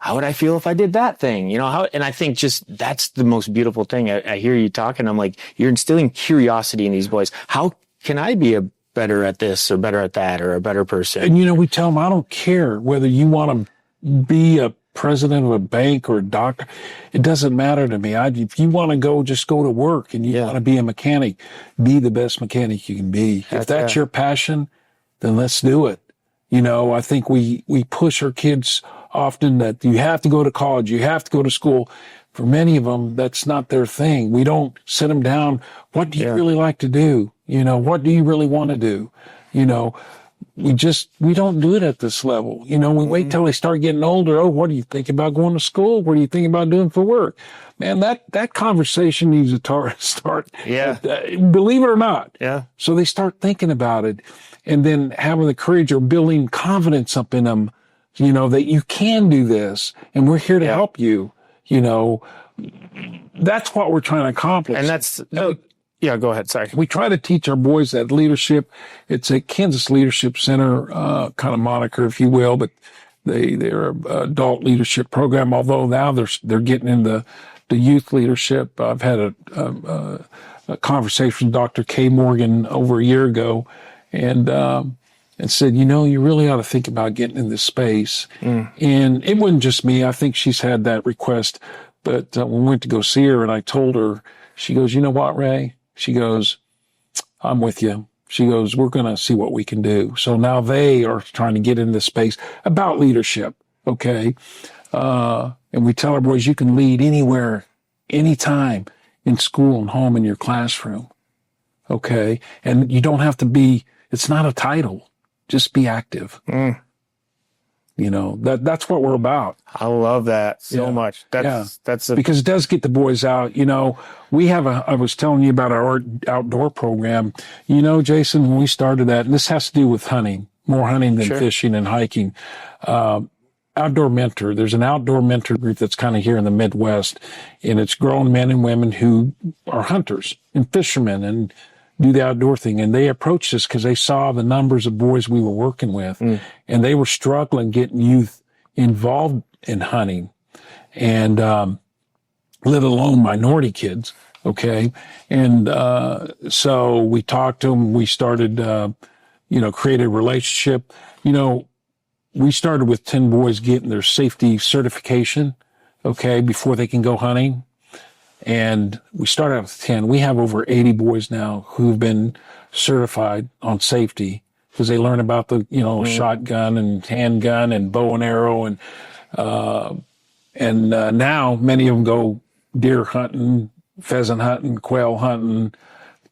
How would I feel if I did that thing? And I think just that's the most beautiful thing. I hear you talking. I'm like, you're instilling curiosity in these boys. How can I be better at this or better at that or a better person? And we tell them, I don't care whether you want to be a president of a bank or a doctor. It doesn't matter to me. If you want to go, just go to work and you want to be a mechanic, be the best mechanic you can be. If that's your passion, then let's do it. I think we push our kids often that you have to go to college, you have to go to school. For many of them, that's not their thing. We don't sit them down. What do you really like to do? What do you really want to do? We don't do it at this level. We wait till they start getting older. Oh, what do you think about going to school? What do you think about doing for work? Man, that conversation needs to start. Yeah. Believe it or not. Yeah. So they start thinking about it and then having the courage or building confidence up in them, that you can do this and we're here to help you. That's what we're trying to accomplish. And that's, yeah, go ahead. Sorry. We try to teach our boys that leadership. It's a Kansas Leadership Center, kind of moniker, if you will, but they're an adult leadership program, although now they're getting into the youth leadership. I've had a conversation with Dr. Kay Morgan over a year ago and said, you really ought to think about getting in this space. And it wasn't just me. I think she's had that request. But when we went to go see her and I told her, she goes, you know what, Ray? She goes, I'm with you. She goes, we're going to see what we can do. So now they are trying to get in this space about leadership. Okay. And we tell our boys, you can lead anywhere, anytime, in school and home, in your classroom. Okay. And you don't have to it's not a title. Just be active. That's what we're about. I love that so much. Because it does get the boys out. I was telling you about our outdoor program. Jason, when we started that, and this has to do with hunting, more hunting than fishing and hiking. Outdoor Mentor. There's an outdoor mentor group that's kind of here in the Midwest, and it's grown men and women who are hunters and fishermen and do the outdoor thing. And they approached us because they saw the numbers of boys we were working with, and they were struggling getting youth involved in hunting, and let alone minority kids. Okay. And so we talked to them. We started, create a relationship. We started with 10 boys getting their safety certification, okay, before they can go hunting. And we started out with 10. We have over 80 boys now who've been certified on safety because they learn about the, shotgun and handgun and bow and arrow. And now many of them go deer hunting, pheasant hunting, quail hunting,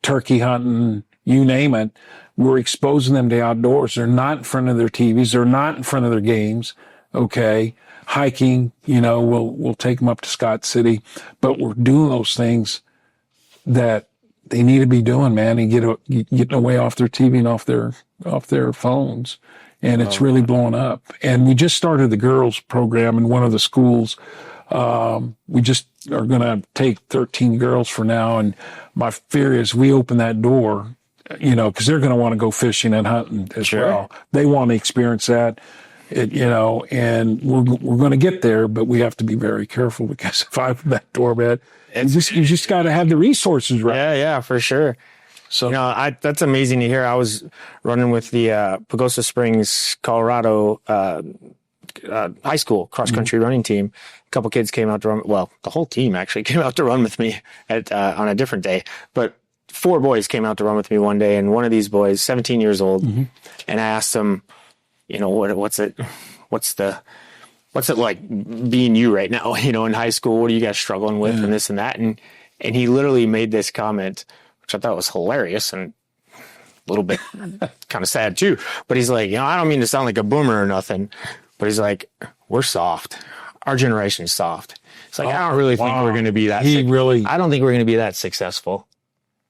turkey hunting, you name it. We're exposing them to outdoors. They're not in front of their TVs. They're not in front of their games. Okay. Hiking, we'll take them up to Scott City, but we're doing those things that they need to be doing, man, and getting away off their TV and off their phones. And it's really blowing up. And we just started the girls program in one of the schools. We just are going to take 13 girls for now. And my fear is we open that door, because they're going to want to go fishing and hunting as well. They want to experience that. And we're going to get there, but we have to be very careful because if I open that door, man, you just got to have the resources right. Yeah, for sure. So that's amazing to hear. I was running with the Pagosa Springs, Colorado high school cross country running team. A couple kids came out to run. Well, the whole team actually came out to run with me on a different day, but 4 boys came out to run with me one day, and one of these boys, 17 years old, and I asked him, what's it like being you right now, in high school? What are you guys struggling with and this and that? And he literally made this comment, which I thought was hilarious and a little bit kind of sad too. But he's like, I don't mean to sound like a boomer or nothing, but he's like, we're soft. Our generation's soft. It's like, I don't really think we're going to be that. I don't think we're going to be that successful.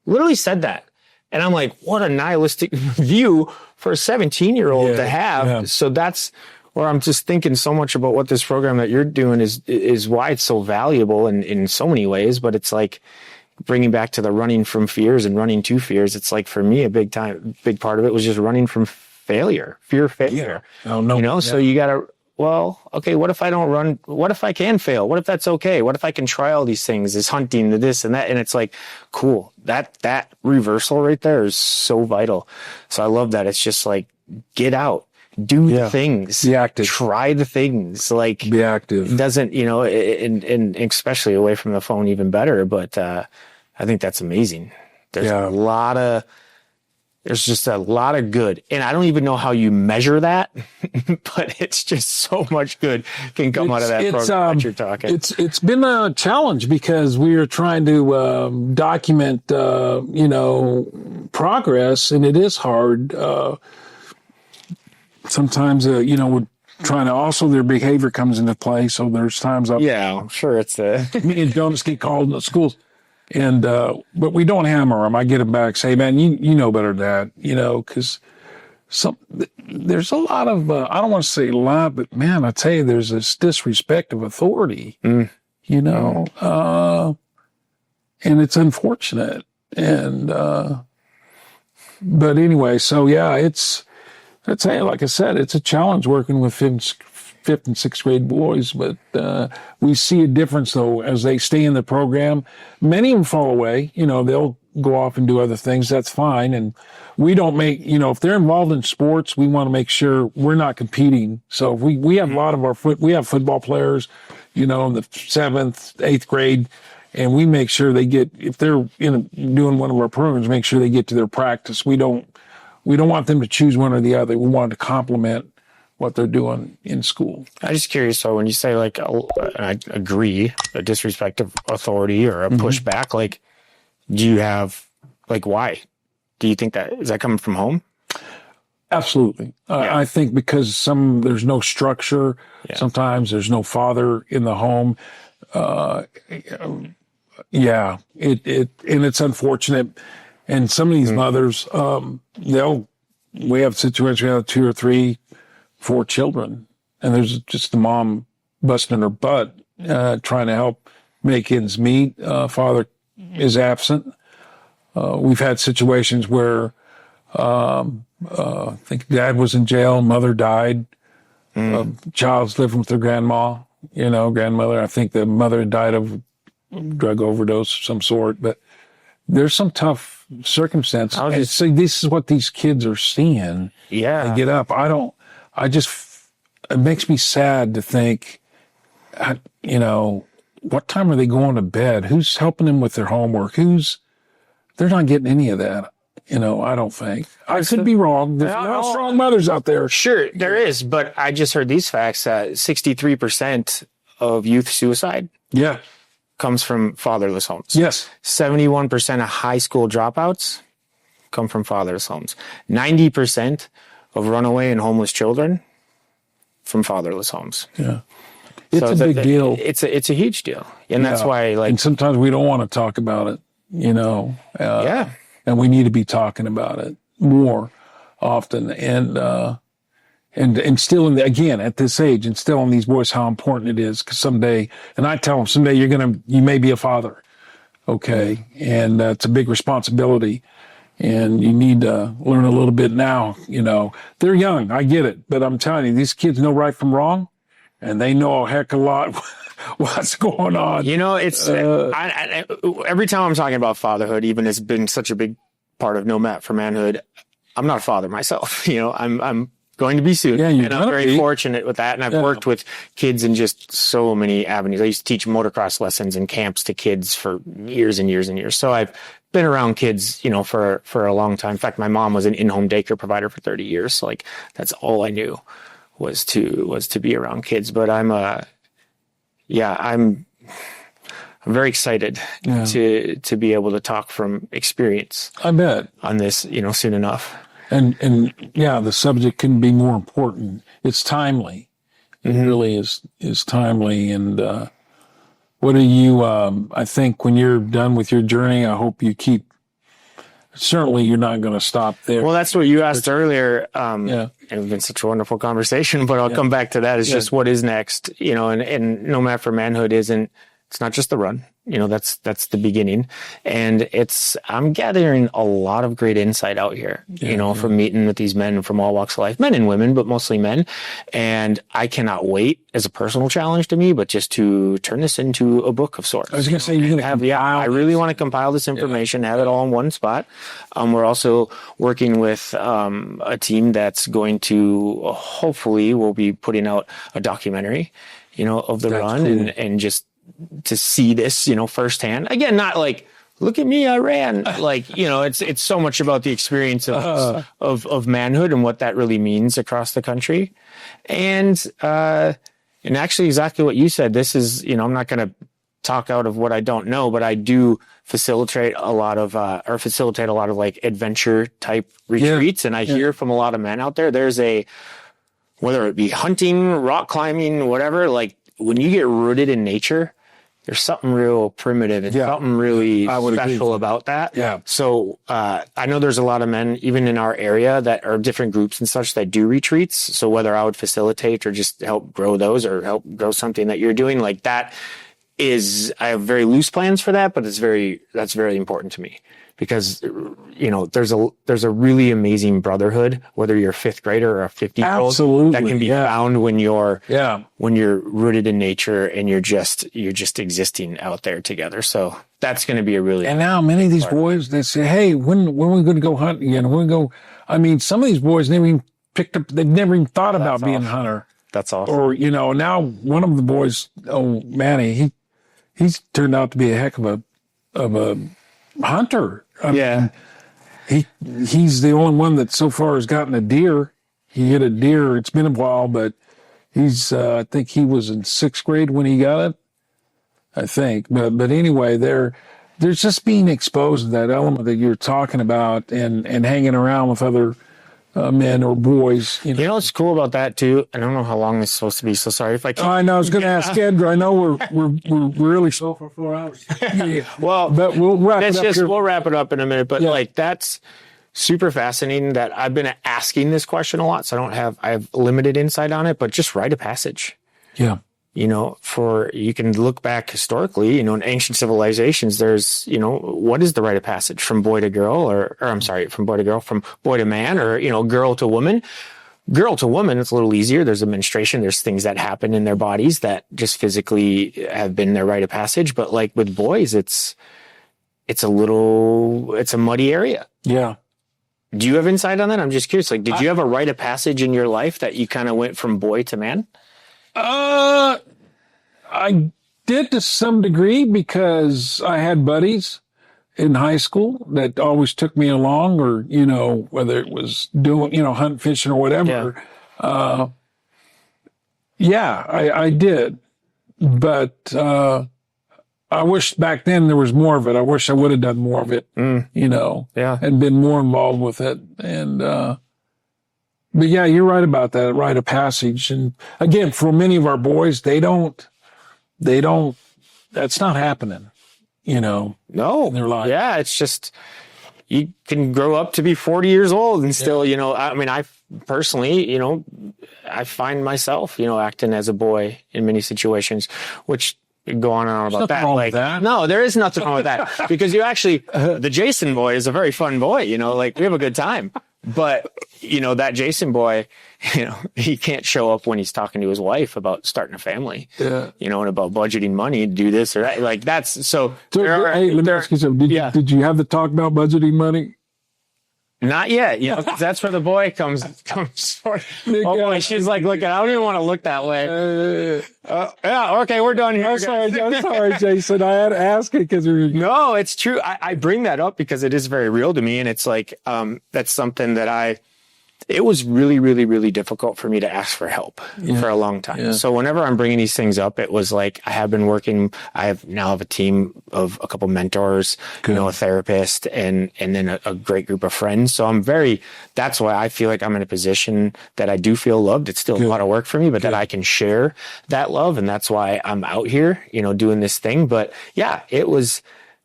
Literally said that. And I'm like, what a nihilistic view for a 17-year-old to have. Yeah. So that's where I'm just thinking so much about what this program that you're doing is why it's so valuable in so many ways. But it's like bringing back to the running from fears and running to fears. It's like, for me, a big part of it was just running from fear of failure. Yeah. Oh, no. So you got to, okay, what if I don't run? What if I can fail? What if that's okay? What if I can try all these things, this hunting, this and that? And it's like, cool. That reversal right there is so vital. So I love that. It's just like, get out, do things, be active, try the things, like be active. It doesn't, and especially away from the phone, even better. But I think that's amazing. There's just a lot of good. And I don't even know how you measure that, but it's just so much good can come out of that program that you're talking. It's been a challenge because we are trying to document, progress, and it is hard. Sometimes, we're trying to also their behavior comes into play. So there's times I'm sure it's me and Jonas get called in the schools. And, but we don't hammer them. I get them back, say, man, you know better than that, because there's a lot of, I don't want to say a lot, but man, I tell you, there's this disrespect of authority, and it's unfortunate. And, but anyway, so I tell you, like I said, it's a challenge working with fifth and sixth grade boys, but we see a difference though as they stay in the program. Many of them fall away. They'll go off and do other things. That's fine. And we don't make, if they're involved in sports, we want to make sure we're not competing. So if we have a lot of we have football players, in the 7th, 8th grade, and we make sure they get, if they're doing one of our programs, make sure they get to their practice. We don't want them to choose one or the other. We want to complement what they're doing in school. I'm just curious. So when you say and I agree, a disrespect of authority or a pushback, like, do you have, why? Do you think is that coming from home? Absolutely. I think because there's no structure. Yeah. Sometimes there's no father in the home. And it's unfortunate. And some of these mothers, we have situations where we have 2 or 3, 4 children, and there's just the mom busting her butt, trying to help make ends meet. Father is absent. We've had situations where, I think dad was in jail, mother died, child's living with their grandmother. I think the mother died of drug overdose of some sort, but there's some tough circumstances. This is what these kids are seeing. Yeah. They get up. it makes me sad to think, what time are they going to bed? Who's helping them with their homework? They're not getting any of that. I don't think. I could be wrong. There's strong mothers out there. Sure, there is, but I just heard these facts. 63% of youth suicide comes from fatherless homes. Yes. 71% of high school dropouts come from fatherless homes. 90% of runaway and homeless children from fatherless homes. Yeah. It's a big deal. It's a huge deal. And that's why, and sometimes we don't want to talk about it, and we need to be talking about it more often. And instilling, again, at this age, instilling these boys how important it is. Because someday, and I tell them, someday you may be a father. Okay. And it's a big responsibility. And you need to learn a little bit now. They're young. I get it. But I'm telling you, these kids know right from wrong. And they know a heck of a lot what's going on. It's every time I'm talking about fatherhood, even it's been such a big part of No Map for Manhood. I'm not a father myself. I'm going to be soon. Yeah, and I'm very fortunate with that. And I've worked with kids in just so many avenues. I used to teach motocross lessons and camps to kids for years and years and years. So I've been around kids, for a long time. In fact, my mom was an in-home daycare provider for 30 years. So that's all I knew was to be around kids. But I'm very excited to be able to talk from experience. I bet on this, soon enough. And the subject couldn't be more important. It's timely. It really is timely. And what do you? I think when you're done with your journey, I hope you keep. Certainly, you're not going to stop there. Well, that's what you asked earlier. And it's been such a wonderful conversation, but I'll come back to that. It's just what is next, and No Map for Manhood it's not just the run, that's the beginning. And I'm gathering a lot of great insight out here, from meeting with these men from all walks of life, men and women, but mostly men. And I cannot wait as a personal challenge to me, but just to turn this into a book of sorts. I was going to say, you're going to have, I really want to compile this information, have it all in one spot. We're also working with, a team that's going to, hopefully we'll be putting out a documentary, of the run and just, to see this, firsthand. Again, not like, look at me, I ran. It's so much about the experience of manhood and what that really means across the country. And actually exactly what you said, this is, I'm not going to talk out of what I don't know, but I do facilitate a lot of like adventure type retreats. And I hear from a lot of men out there, whether it be hunting, rock climbing, whatever, like when you get rooted in nature, there's something real primitive and something really special about that. Yeah. So I know there's a lot of men, even in our area, that are different groups and such that do retreats. So whether I would facilitate or just help grow those or help grow something that you're doing, like that I have very loose plans for that, but that's very important to me. Because, there's a really amazing brotherhood, whether you're a fifth grader or a 50-year-old, that can be found when you're rooted in nature and you're just existing out there together. So that's going to be and now many of these boys, they say, hey, when are we going to go hunt again? Some of these boys never even they've never even thought about being a hunter. That's awesome. Or, now one of the boys, Manny, he's turned out to be a heck of a hunter. I mean, he's the only one that so far has gotten a deer. He hit a deer. It's been a while, but I think he was in 6th grade when he got it. I think, but anyway, there's just being exposed to that element that you're talking about, and hanging around with other men or boys. You know what's cool about that too? I don't know how long this is supposed to be, so sorry if I can't. I know. I was going to ask Edgar. I know we're really Go for 4 hours. Well, but we'll wrap it up here. We'll wrap it up in a minute. But that's super fascinating. That I've been asking this question a lot, so I have limited insight on it. But just write a passage. Yeah. You can look back historically, in ancient civilizations, there's, what is the rite of passage from boy to girl from boy to girl, from boy to man, or, girl to woman. Girl to woman, it's a little easier. There's a menstruation. There's things that happen in their bodies that just physically have been their rite of passage. But like with boys, it's a muddy area. Yeah. Do you have insight on that? I'm just curious. Like, did you have a rite of passage in your life that you kind of went from boy to man? did to some degree because I had buddies in high school that always took me along, or, you know, whether it was doing, you know, hunt, fishing or whatever. Yeah, I did. But, I wish back then there was more of it. I wish I would have done more of it, you know, and been more involved with it. And, but yeah, you're right about that, rite of passage. And again, for many of our boys, they don't, that's not happening, you know. No. In their life. Yeah. It's just, you can grow up to be 40 years old and still, you know, I mean, I personally, you know, I find myself, you know, acting as a boy in many situations, which, go on and on about that. Like, no, there is nothing wrong with that because you actually, the Jason boy is a very fun boy, you know, like we have a good time, but you know, that Jason boy, you know, he can't show up when he's talking to his wife about starting a family, you know, and about budgeting money to do this or that. Like that's so. Hey, let me ask you something. Did you have the talk about budgeting money? Not yet, you know, 'cause that's where the boy comes for. Oh boy, she's like, look, I don't even want to look that way. Yeah, okay, we're done here. I'm sorry, Jason. I had to ask it because no, it's true. I bring that up because it is very real to me, and it's like that's something that it was really, really, really difficult for me to ask for help for a long time. Yeah. So whenever I'm bringing these things up, it was like I have been working. I now have a team of a couple mentors, you know, a therapist, and then a great group of friends. So that's why I feel like I'm in a position that I do feel loved. It's still a lot of work for me, but that I can share that love, and that's why I'm out here, you know, doing this thing. But yeah, it was.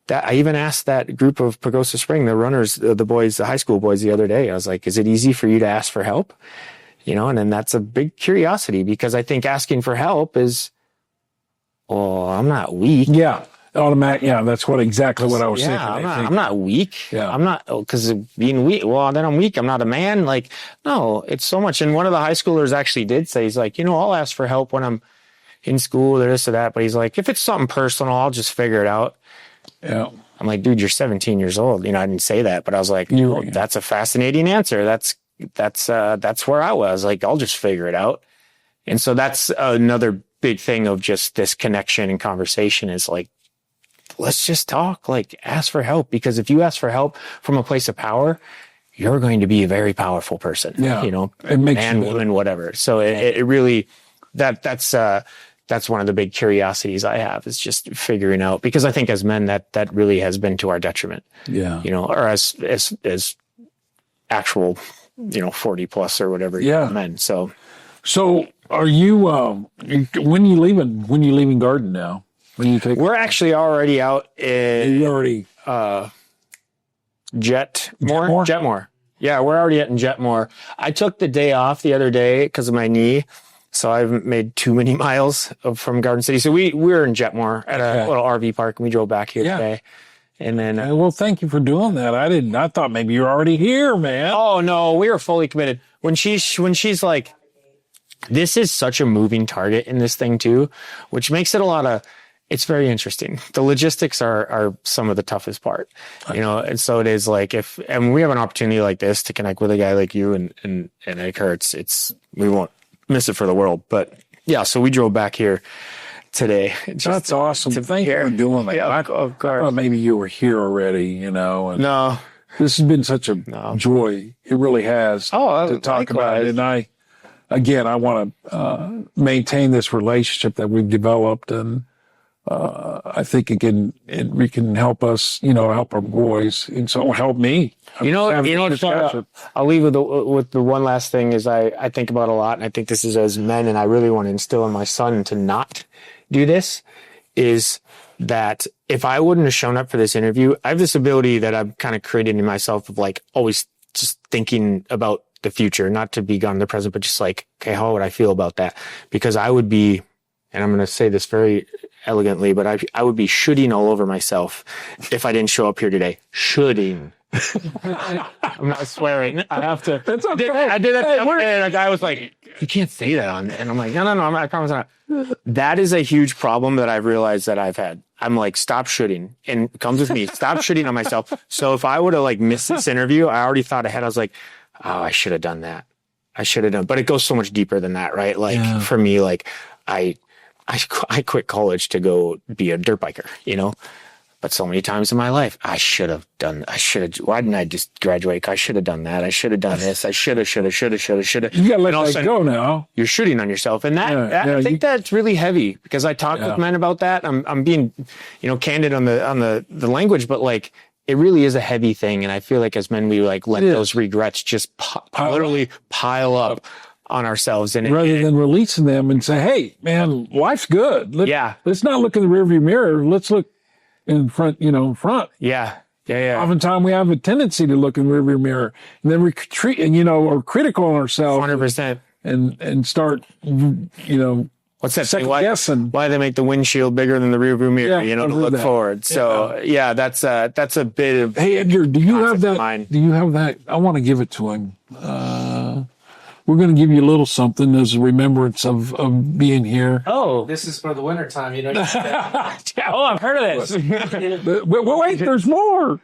That I even asked that group of Pagosa Spring, the runners, the boys, the high school boys the other day. I was like, is it easy for you to ask for help? You know, and then that's a big curiosity because I think asking for help is, well, I'm not weak. Yeah. Automatic. Yeah. That's exactly what I was thinking. I'm not weak. Yeah. I'm not, because being weak, well, then I'm weak. I'm not a man. Like, no, it's so much. And one of the high schoolers actually did say, he's like, you know, I'll ask for help when I'm in school or this or that. But he's like, if it's something personal, I'll just figure it out. Yeah. I'm like, dude, you're 17 years old. You know, I didn't say that, but I was like, that's a fascinating answer. That's where I was like, I'll just figure it out. And so that's another big thing of just this connection and conversation is like, let's just talk, like ask for help. Because if you ask for help from a place of power, you're going to be a very powerful person, you know, man, woman, whatever. So it really, that's one of the big curiosities I have is just figuring out, because I think as men that really has been to our detriment, you know, or as actual, you know, 40 plus or whatever men. So are you, when you leaving Garden now? We're actually already out in, Jetmore. Yeah. We're already out in Jetmore. I took the day off the other day because of my knee. So I haven't made too many miles from Garden City. So we were in Jetmore at a little RV park, and we drove back here today. And then, well, thank you for doing that. I thought maybe you're already here, man. Oh no, we were fully committed. When she's like, this is such a moving target in this thing too, which makes it it's very interesting. The logistics are some of the toughest part, you know? And so it is like and we have an opportunity like this to connect with a guy like you and it hurts. We won't miss it for the world. But yeah, so we drove back here today. That's awesome. Thank you for doing that. Yeah, of course. I thought maybe you were here already, you know. And no. This has been such a joy. It really has to talk about it. And I want to maintain this relationship that we've developed, and I think we can help us, you know, help our boys, and so help me. I'll leave with the one last thing is I think about a lot, and I think this is as men, and I really want to instill in my son to not do this, is that if I wouldn't have shown up for this interview, I have this ability that I've kind of created in myself of like always just thinking about the future, not to be gone in the present, but just like, okay, how would I feel about that? Because I would be, and I'm going to say this very elegantly, but I would be shooting all over myself if I didn't show up here today. Shooting. I'm not swearing. I have to. That's okay. I did that and a guy was like, you can't say that on, and I'm like, no, I promise not. That is a huge problem that I've realized that I've had. I'm like, stop shooting, and it comes with me. Stop shooting on myself. So if I would have like missed this interview, I already thought ahead. I was like, oh, I should have done that. I should have done, but it goes so much deeper than that, right? Like for me, like I quit college to go be a dirt biker, you know. But so many times in my life, why didn't I just graduate? I should have done that. I should have done this. I should have. You got to let that go now. You're shooting on yourself. And I think that's really heavy, because I talk with men about that. I'm being, you know, candid on the language, but like, it really is a heavy thing. And I feel like as men, we like let those regrets just literally pile up on ourselves. And rather than releasing them and say, hey, man, life's good. Let's not look in the rearview mirror. Let's look in front, in front. Yeah. Oftentimes we have a tendency to look in the rearview mirror, and then we treat, or critical on ourselves. 100%. And start, what's that second thing? guessing. Why they make the windshield bigger than the rearview mirror, to look forward. So that's a bit of. Hey, Edgar, do you have that? Do you have that? I want to give it to him. We're going to give you a little something as a remembrance of being here. Oh, this is for the winter time, Oh, I've heard of this. but wait, there's more.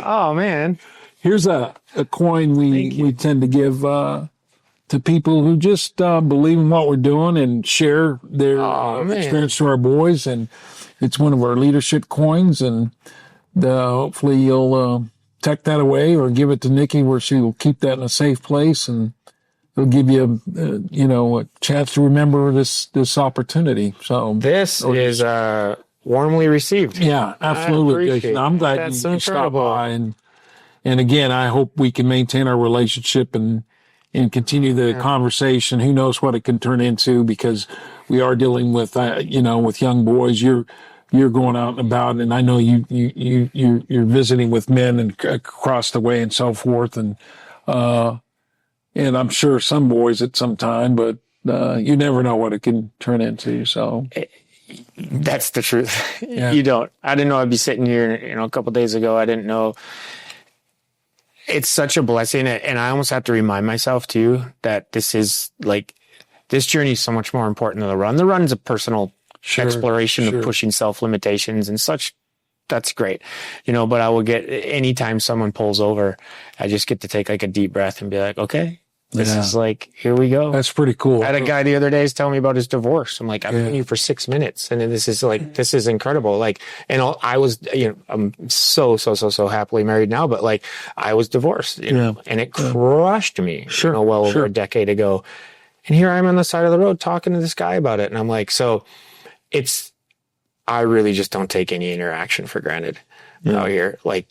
Oh man, here's a coin we tend to give to people who just believe in what we're doing and share their experience to our boys. And it's one of our leadership coins, and hopefully you'll tuck that away or give it to Nikki, where she will keep that in a safe place, and it'll give you a chance to remember this opportunity. So this is warmly received. Yeah, absolutely, Jason. I'm glad you stopped by, and again, I hope we can maintain our relationship and continue the conversation. Who knows what it can turn into, because we are dealing with with young boys. You're going out and about, and I know you're visiting with men and across the way and so forth, and I'm sure some boys at some time, but you never know what it can turn into. So that's the truth. Yeah. You don't. I didn't know I'd be sitting here, a couple of days ago. I didn't know. It's such a blessing, and I almost have to remind myself too that this journey is so much more important than the run. The run's a personal exploration of pushing self-limitations and such. That's great, but I will get, anytime someone pulls over, I just get to take like a deep breath and be like, okay, this is like, here we go. That's pretty cool. I had a guy the other day telling me about his divorce. I'm like, I've been you for 6 minutes, and this is incredible. Like, and I was, I'm so happily married now, but like, I was divorced, and it crushed me, over a decade ago. And here I am on the side of the road talking to this guy about it. And I'm like, I really just don't take any interaction for granted out here. Like,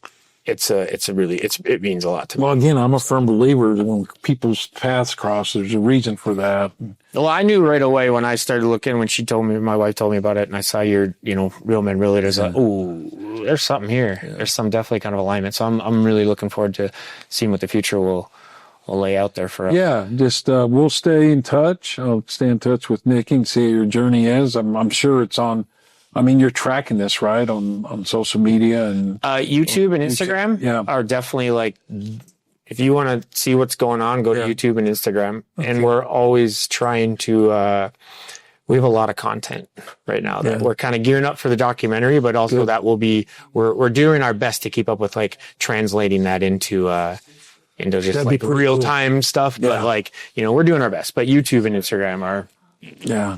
it means a lot to me. Well, again, I'm a firm believer that when people's paths cross, there's a reason for that. Well, I knew right away when I started looking, when my wife told me about it, and I saw your, Real Men Real Leaders, like, ooh, there's something here. Yeah. There's some definitely kind of alignment. So I'm really looking forward to seeing what the future will lay out there for us. Yeah, just we'll stay in touch. I'll stay in touch with Nikki and see how your journey is. I'm sure it's on. I mean, you're tracking this, right, on social media and YouTube and Instagram are definitely like, if you want to see what's going on, go to YouTube and Instagram. Okay. And we're always trying to, we have a lot of content right now that we're kind of gearing up for the documentary, but also that will be, we're doing our best to keep up with like translating that into just like real time stuff. But like, we're doing our best, but YouTube and Instagram are. Yeah.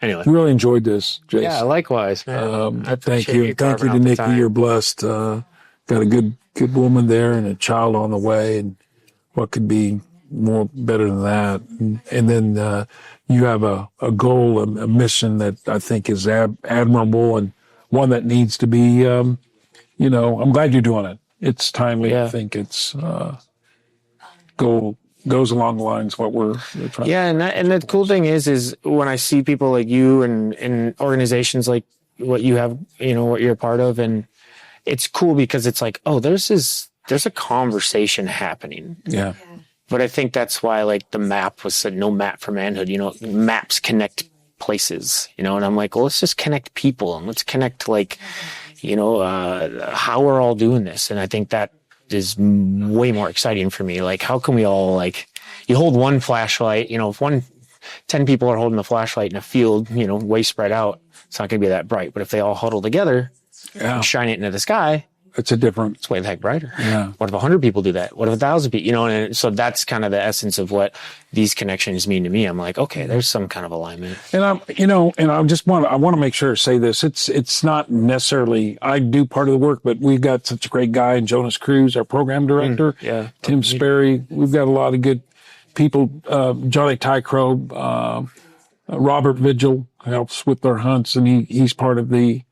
Anyway, really enjoyed this, Jason. Yeah, likewise, man. Thank you to Nikki. You're blessed. Got a good woman there and a child on the way, and what could be better than that? And then you have a goal, a mission that I think is admirable and one that needs to be. I'm glad you're doing it. It's timely. I think it's goes along the lines of what we're trying. Yeah, and the cool thing is when I see people like you and organizations like what you have, what you're a part of, and it's cool because it's like, oh, there's a conversation happening. Yeah. But I think that's why like the map was said, no map for manhood. Maps connect places. And I'm like, well, let's just connect people and let's connect like, how we're all doing this. And I think that is way more exciting for me. Like, how can we all, like, you hold one flashlight, if 10 people are holding the flashlight in a field, way spread out, it's not going to be that bright. But if they all huddle together and shine it into the sky, it's a different. It's way the heck brighter. Yeah. What if 100 people do that? What if 1,000 people? You know, and so that's kind of the essence of what these connections mean to me. I'm like, okay, there's some kind of alignment. And I want to make sure to say this. It's not necessarily I do part of the work, but we've got such a great guy in Jonas Cruz, our program director. Yeah. Tim Sperry. We've got a lot of good people. Johnny Tycrow, Robert Vigil helps with our hunts, and he's part of the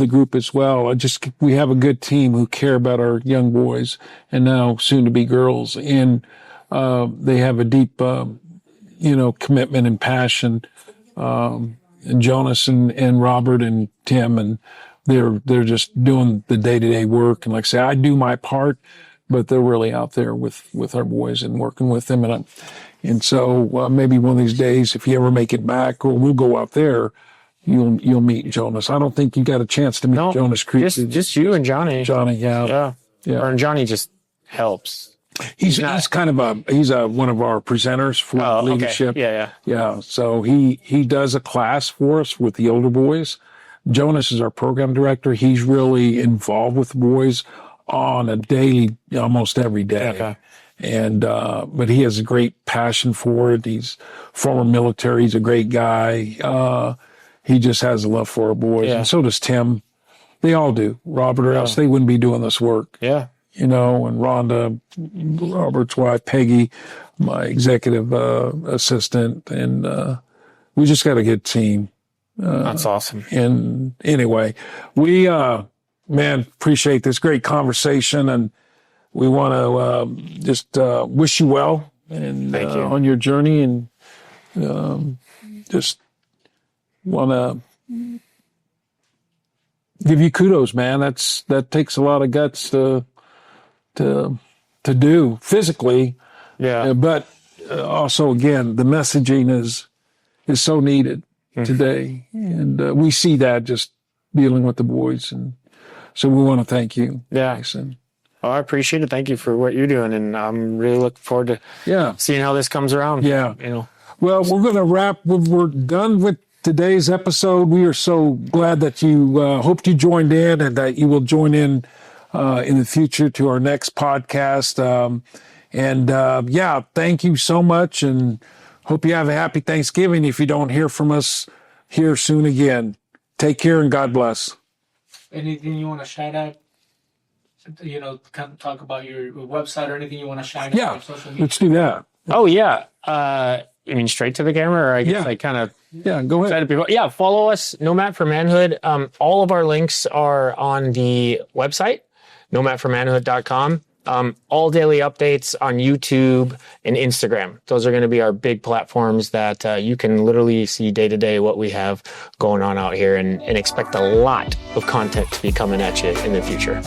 group as well. We have a good team who care about our young boys and now soon to be girls. And, they have a deep, commitment and passion. And Jonas and Robert and Tim, and they're just doing the day-to-day work. And like I say, I do my part, but they're really out there with our boys and working with them. And so maybe one of these days, if you ever make it back, or we'll go out there, you'll meet Jonas. I don't think you got a chance to meet Jonas Creek. Just you and Johnny. Johnny, yeah. And Johnny just helps. He's one of our presenters for leadership. Okay. Yeah. So he does a class for us with the older boys. Jonas is our program director. He's really involved with the boys on a daily, almost every day. Okay. And, but he has a great passion for it. He's former military. He's a great guy. He just has a love for our boys. Yeah. And so does Tim. They all do. Robert, or else they wouldn't be doing this work. Yeah. And Rhonda, Robert's wife, Peggy, my executive, assistant. And, we just got a good team. That's awesome. And anyway, we, appreciate this great conversation, and we want to just wish you well and Thank you. on your journey, and just want to give you kudos, man. That takes a lot of guts to do physically. Yeah. But also, again, the messaging is so needed today, and we see that just dealing with the boys, and so we want to thank you. Jason. Oh, I appreciate it. Thank you for what you're doing, and I'm really looking forward to seeing how this comes around. Yeah. Well, we're going to wrap. We're done with today's episode. We are so glad that you hoped you joined in, and that you will join in the future to our next podcast. Thank you so much, and hope you have a happy Thanksgiving if you don't hear from us here soon again. Take care, and God bless. Anything you want to shout out? Kind of talk about your website or anything you want to shout out? Yeah, on social media? let's do that. Oh, yeah. You mean straight to the camera, or I guess I kind of... Yeah, go ahead. Yeah, follow us, Nomad for Manhood. All of our links are on the website, nomadformanhood.com. All daily updates on YouTube and Instagram. Those are going to be our big platforms that you can literally see day to day what we have going on out here, and expect a lot of content to be coming at you in the future.